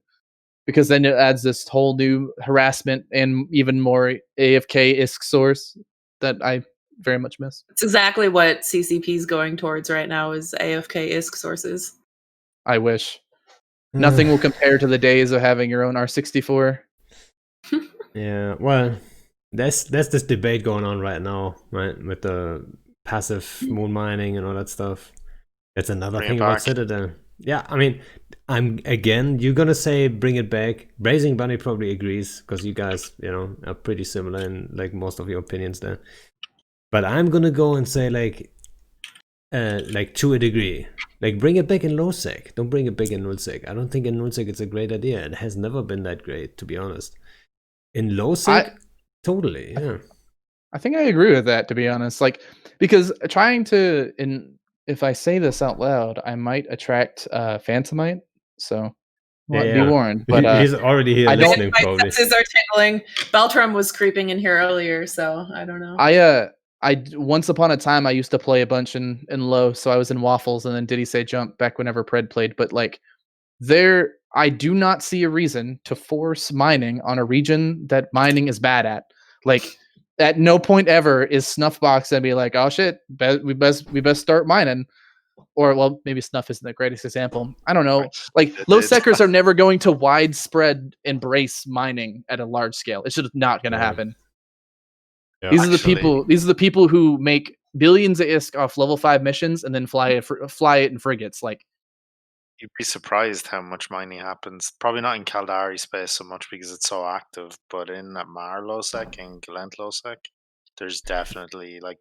because then it adds this whole new harassment and even more AFK ISK source that I very much miss. It's exactly what CCP is going towards right now is AFK ISK sources. I wish. Nothing will compare to the days of having your own R64. Yeah, well, there's this debate going on right now, right, with the passive moon mining and all that stuff. That's another Bring it thing about back. Citadel. Yeah, I mean, you're gonna say bring it back. BlazingBunny probably agrees because you guys, are pretty similar in like most of your opinions there. But I'm gonna go and say like to a degree. Like, bring it back in low sec. Don't bring it back in null sec. I don't think in null sec it's a great idea. It has never been that great, to be honest. In low sec, totally, yeah. I think I agree with that, to be honest. Like, because trying to, if I say this out loud, I might attract Phantomite. So be warned. But he's already here listening, My probably. senses are tingling. Beltram was creeping in here earlier, so I don't know. I once upon a time I used to play a bunch in low, so I was in waffles and then Did He Say Jump back whenever Pred played. But like, I do not see a reason to force mining on a region that mining is bad at. Like, at no point ever is Snuffbox and be like, oh shit, we best start mining. Or, well, maybe Snuff isn't the greatest example. I don't know. Like, low sectors are never going to widespread embrace mining at a large scale. It's just not going to happen. Yeah, these are the people who make billions of ISK off level 5 missions and then fly it in frigates. Like, you'd be surprised how much mining happens. Probably not in Caldari space so much because it's so active, but in Mar Lowsec and Galent Lowsec, there's definitely, like,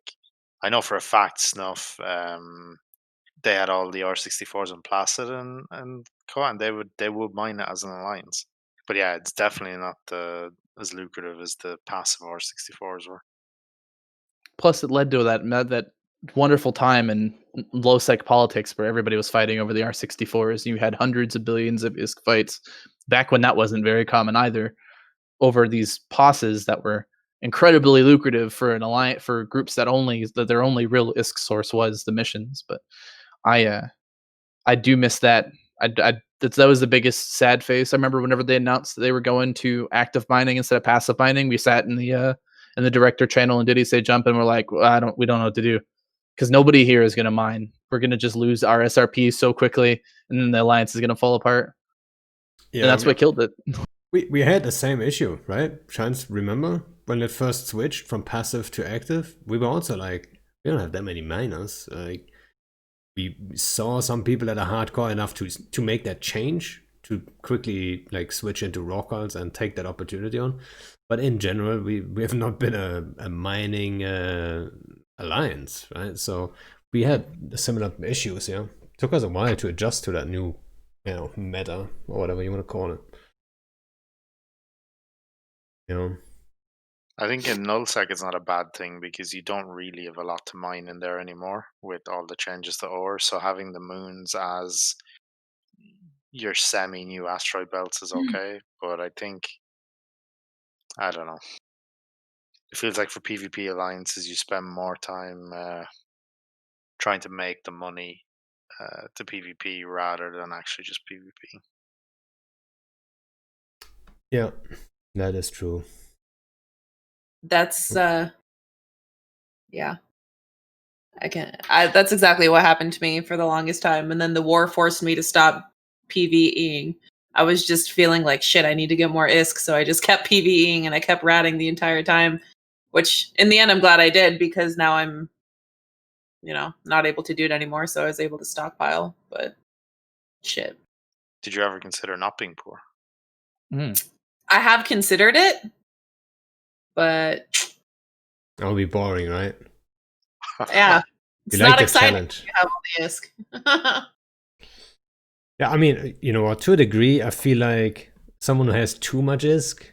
I know for a fact Snuff, they had all the R64s in Placid and Co, and they would mine it as an alliance. But yeah, it's definitely not as lucrative as the passive R64s were. Plus, it led to that wonderful time in low sec politics where everybody was fighting over the R64s. You had hundreds of billions of ISK fights back when that wasn't very common either, over these posses that were incredibly lucrative for an alliance, for groups that their only real ISK source was the missions. But I do miss that. That was the biggest sad face. I remember whenever they announced that they were going to active mining instead of passive mining, we sat in the director channel and Did He Say Jump, and we're like, we don't know what to do, because nobody here is going to mine. We're going to just lose our SRP so quickly, and then the alliance is going to fall apart. Yeah, and that's what killed it. We had the same issue, right? Chance, remember when it first switched from passive to active? We were also like, we don't have that many miners. Like, we saw some people that are hardcore enough to make that change, to quickly like switch into Rorquals and take that opportunity on. But in general, we have not been a mining alliance, right? So we had similar issues. Yeah, took us a while to adjust to that new, meta or whatever you want to call it. I think in nullsec it's not a bad thing because you don't really have a lot to mine in there anymore with all the changes to ore. So having the moons as your semi-new asteroid belts is okay, but I think, I don't know. It feels like for PvP alliances, you spend more time trying to make the money to PvP rather than actually just PvP. Yeah, that is true. That's yeah. That's exactly what happened to me for the longest time, and then the war forced me to stop PvEing. I was just feeling like shit, I need to get more ISK, so I just kept PvEing and I kept ratting the entire time, which in the end I'm glad I did, because now I'm not able to do it anymore, so I was able to stockpile. But shit. Did you ever consider not being poor? I have considered it, but that'll be boring, right? Yeah. It's you like not the exciting challenge. to have all the ISK. Yeah, I mean, to a degree, I feel like someone who has too much ISK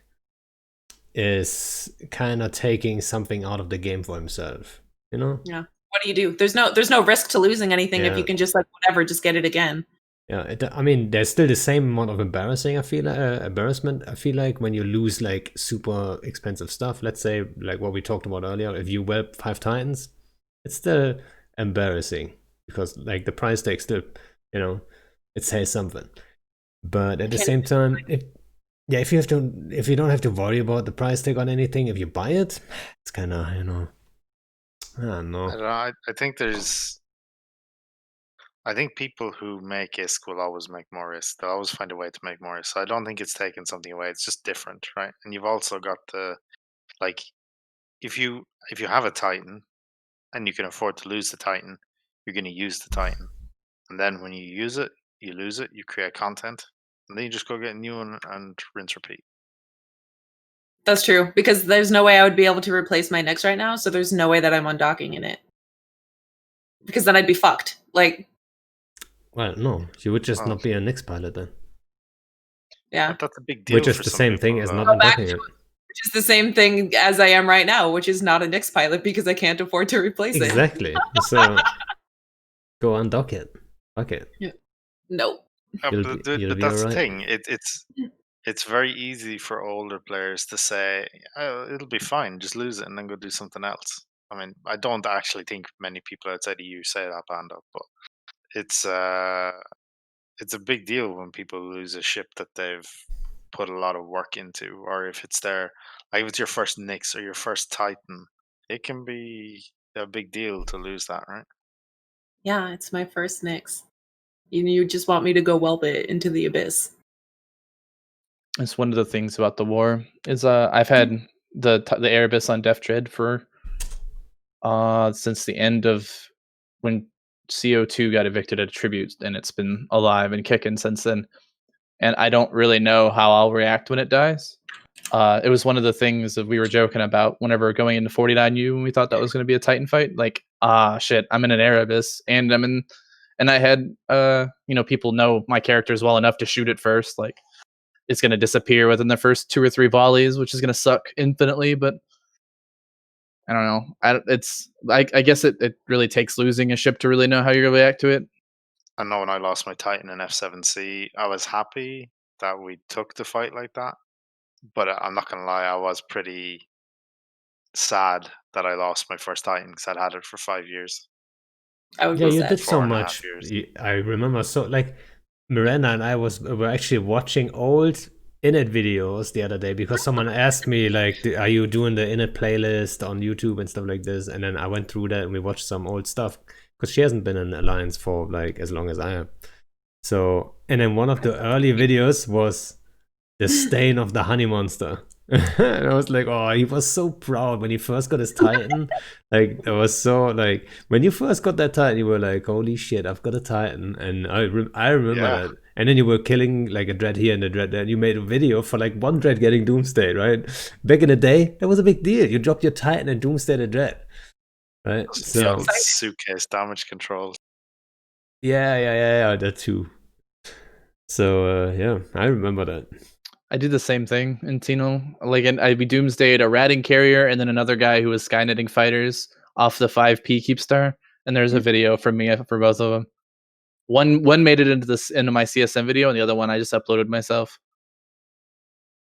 is kind of taking something out of the game for himself, Yeah. what do? There's no risk to losing anything if Yeah. you can just like whatever, just get it again. Yeah, I mean, there's still the same amount of embarrassment. I feel like when you lose like super expensive stuff. Let's say like what we talked about earlier. If you whelp 5 Titans, it's still embarrassing because like the price tag still, you know, it says something. But at the same time, if you don't have to worry about the price tag on anything, if you buy it, it's kind of, you know, I don't know. I don't know. I think people who make ISK will always make more ISK. They'll always find a way to make more ISK. So I don't think it's taking something away. It's just different, right? And you've also got the like if you have a Titan and you can afford to lose the Titan, you're going to use the Titan. And then when you use it, you lose it, you create content, and then you just go get a new one and rinse repeat. That's true, because there's no way I would be able to replace my Nyx right now, so there's no way that I'm undocking in it. Because then I'd be fucked. Like, well, no, you would just Oh. not be a Nyx pilot then. yeah. But that's a big deal. Which is for the some same people, thing as though. not Go back undocking to it. Which is the same thing as I am right now, which is not a Nyx pilot because I can't afford to replace it. Exactly. So go undock it. Fuck it. No. You'll But be that's the alright. thing. It's very easy for older players to say, oh, it'll be fine, just lose it and then go do something else. I mean, I don't actually think many people outside of you say that, Bando, but it's a big deal when people lose a ship that they've put a lot of work into, or if it's like if it's your first Nyx or your first Titan, it can be a big deal to lose that, right? Yeah, it's my first Nyx. You just want me to go whelp it into the abyss. It's one of the things about the war is I've had the Erebus on Def Dread for since the end of when CO2 got evicted at Tribute, and it's been alive and kicking since then. And I don't really know how I'll react when it dies. It was one of the things that we were joking about whenever going into 49U when we thought that was going to be a Titan fight. Like, shit, I'm in an Erebus, and and I had people know my characters well enough to shoot it first. Like, it's going to disappear within the first 2 or 3 volleys, which is going to suck infinitely. But I don't know. I guess it really takes losing a ship to really know how you're going to react to it. I know when I lost my Titan in F7C, I was happy that we took the fight like that. But I'm not going to lie, I was pretty sad that I lost my first Titan because I'd had it for 5 years. I would Yeah, be you sad. did so 4.5 much. years. I remember so like Miranda and I were actually watching old Init videos the other day because someone asked me like, are you doing the Init playlist on YouTube and stuff like this? And then I went through that and we watched some old stuff because she hasn't been in Alliance for like as long as I have. So, and then one of the early videos was the stain of the honey monster. And I was like, oh, he was so proud when he first got his Titan. Like, it was so, like, when you first got that Titan, you were like, holy shit, I've got a Titan. And I remember Yeah. that. And then you were killing, like, a dread here and a dread there. And you made a video for, like, one dread getting Doomsday, right? Back in the day, that was a big deal. You dropped your Titan and Doomsday the dread. Right? So, Suitcase damage control. yeah, that too. So, yeah, I remember that. I did the same thing in Tino. Like, I'd be Doomsdayed a ratting carrier, and then another guy who was Skynetting fighters off the 5P Keepstar. And there's a video from me for both of them. One made it into my CSM video, and the other one I just uploaded myself.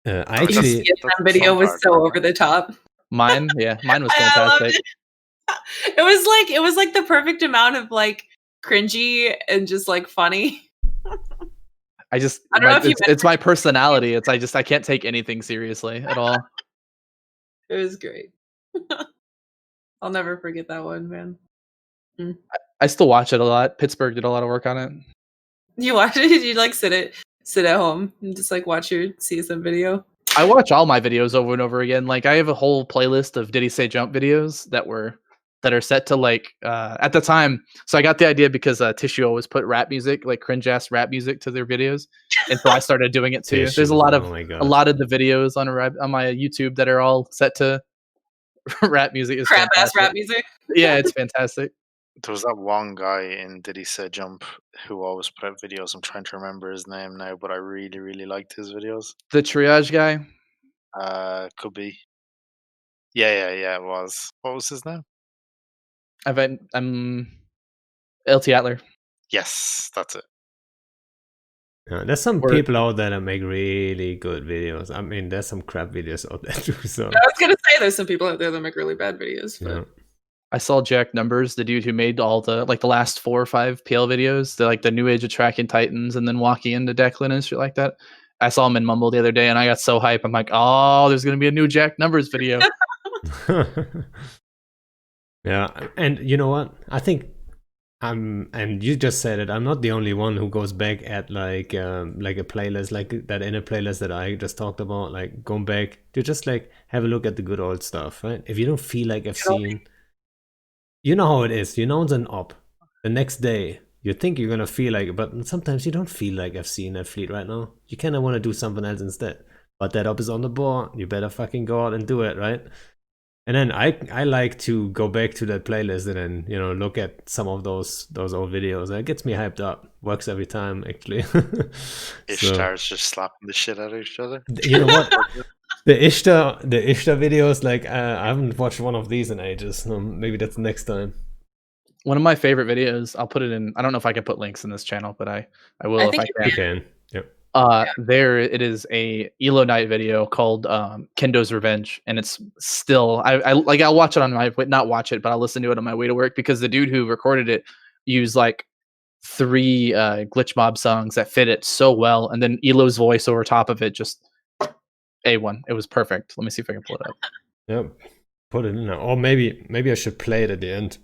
I That's- actually, The CSM video fun was part, so right? over the top. Mine was I loved fantastic. it. It was like the perfect amount of like cringy and just like funny. I just I don't know if you it's my personality. I can't take anything seriously at all. It was great. I'll never forget that one, man. I still watch it a lot. Pittsburgh did a lot of work on it. You watch it? Did you like sit at home and just like watch your CSM video? I watch all my videos over and over again. Like, I have a whole playlist of Did He Say Jump videos that are set to like at the time. So I got the idea because Tissue always put rap music, like cringe ass rap music, to their videos, and so I started doing it too. There's a lot of the videos on my YouTube that are all set to rap music. Is Crap ass fantastic. rap music. Yeah, it's fantastic. There was that one guy in Did He Say Jump who always put out videos. I'm trying to remember his name now, but I really, really liked his videos. The triage guy. Could be. Yeah, it was. What was his name? I'm LT Atler. Yes, that's it. There's some Or- people out there that make really good videos. I mean, there's some crap videos out there too. So I was gonna say there's some people out there that make really bad videos, but yeah. I saw Jack Numbers, the dude who made all the the last 4 or 5 PL videos, the New Age of Tracking Titans, and then walking into Declan and shit like that. I saw him in Mumble the other day, and I got so hype. I'm like, oh, there's gonna be a new Jack Numbers video. Yeah, and you know what? I think and you just said it. I'm not the only one who goes back at like a playlist like that inner playlist that I just talked about. Like going back to just like have a look at the good old stuff, right? If you don't feel like I've seen, you know how it is. You know it's an op. The next day, you think you're gonna feel like it, but sometimes you don't feel like I've seen that fleet right now. You kind of want to do something else instead. But that op is on the board. You better fucking go out and do it, right? And then I like to go back to that playlist and then, you know, look at some of those old videos. It gets me hyped up. Works every time, actually. Ishtar's just slapping the shit out of each other. You know what? The Ishtar videos, like I haven't watched one of these in ages. Maybe that's next time. One of my favorite videos, I'll put it in. I don't know if I can put links in this channel, but I will if I You can. can. Yep. There it is, a Elo Night video called Kendo's Revenge, and it's still I'll watch it on my not watch it, but I'll listen to it on my way to work because the dude who recorded it used like 3 glitch mob songs that fit it so well, and then Elo's voice over top of it, just A1. It was perfect. Let me see if I can pull it up. Yep. Put it in there. Or maybe I should play it at the end.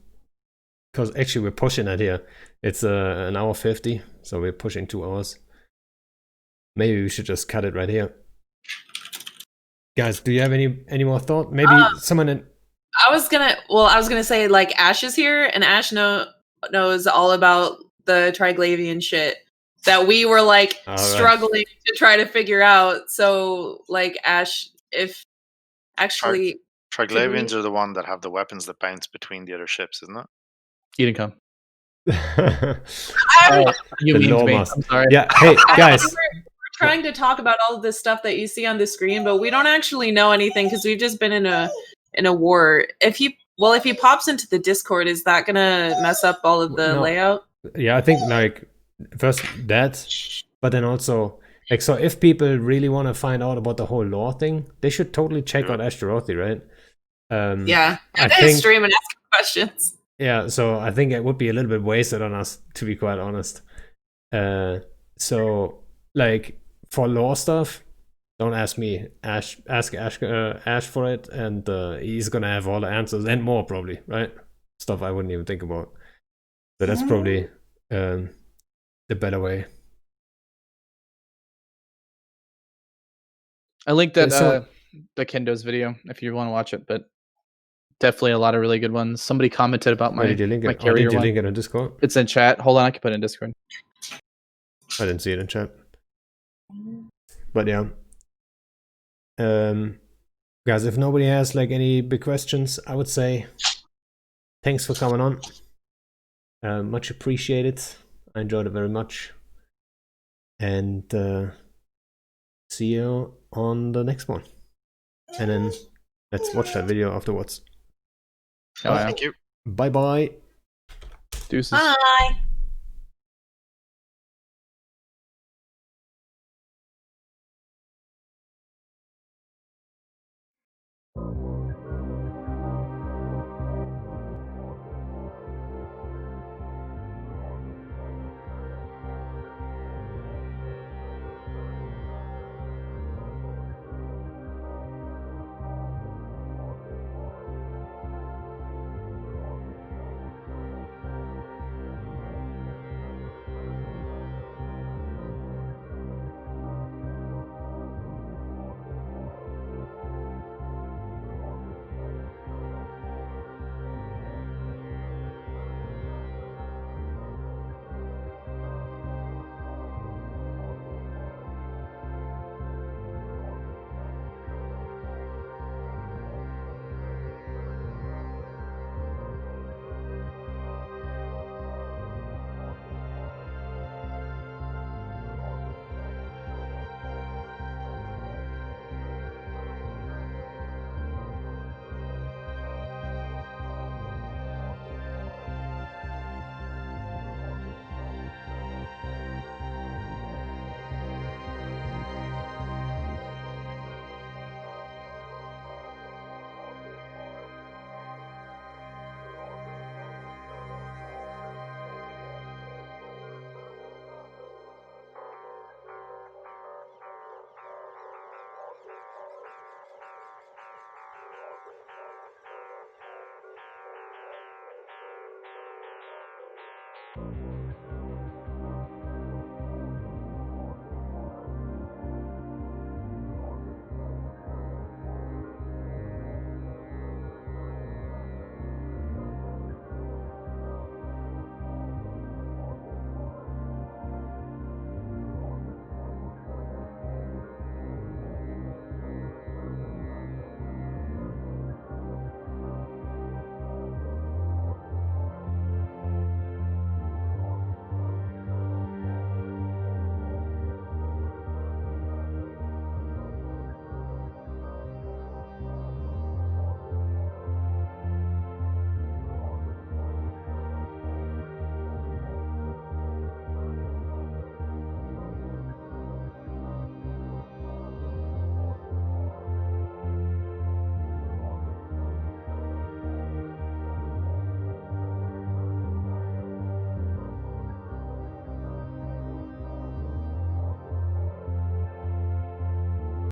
Because actually we're pushing it here. It's an hour 50, so we're pushing 2 hours. Maybe we should just cut it right here. Guys, do you have any more thought? Maybe someone in... I was gonna say like Ash is here, and Ash knows all about the Triglavian shit that we were like struggling to try to figure out. So like Ash, if actually Triglavians are the one that have the weapons that bounce between the other ships, isn't it? You didn't come. You The mean law me? must. I'm sorry. Yeah, hey guys. We're trying to talk about all of this stuff that you see on the screen, but we don't actually know anything because we've just been in a war. If he pops into the Discord, is that gonna mess up all of the layout? Yeah, I think like first that, but then also like, so if people really want to find out about the whole lore thing, they should totally check out Ashtarothi, right? Yeah, I think stream and ask questions. Yeah, so I think it would be a little bit wasted on us, to be quite honest. So like for lore stuff, don't ask me. Ask Ash for it, and he's gonna have all the answers and more probably, right? Stuff I wouldn't even think about. So that's probably the better way. I linked that the Kendo's video if you want to watch it, but definitely a lot of really good ones. Somebody commented about my Did you link it? carrier Did you one. link it on Discord? It's in chat. Hold on, I can put it in Discord. I didn't see it in chat. But yeah. Guys, if nobody has like any big questions, I would say thanks for coming on. Much appreciated. I enjoyed it very much. And see you on the next one. And then let's watch that video afterwards. Oh, yeah. Thank you. Bye bye. Deuces. Bye.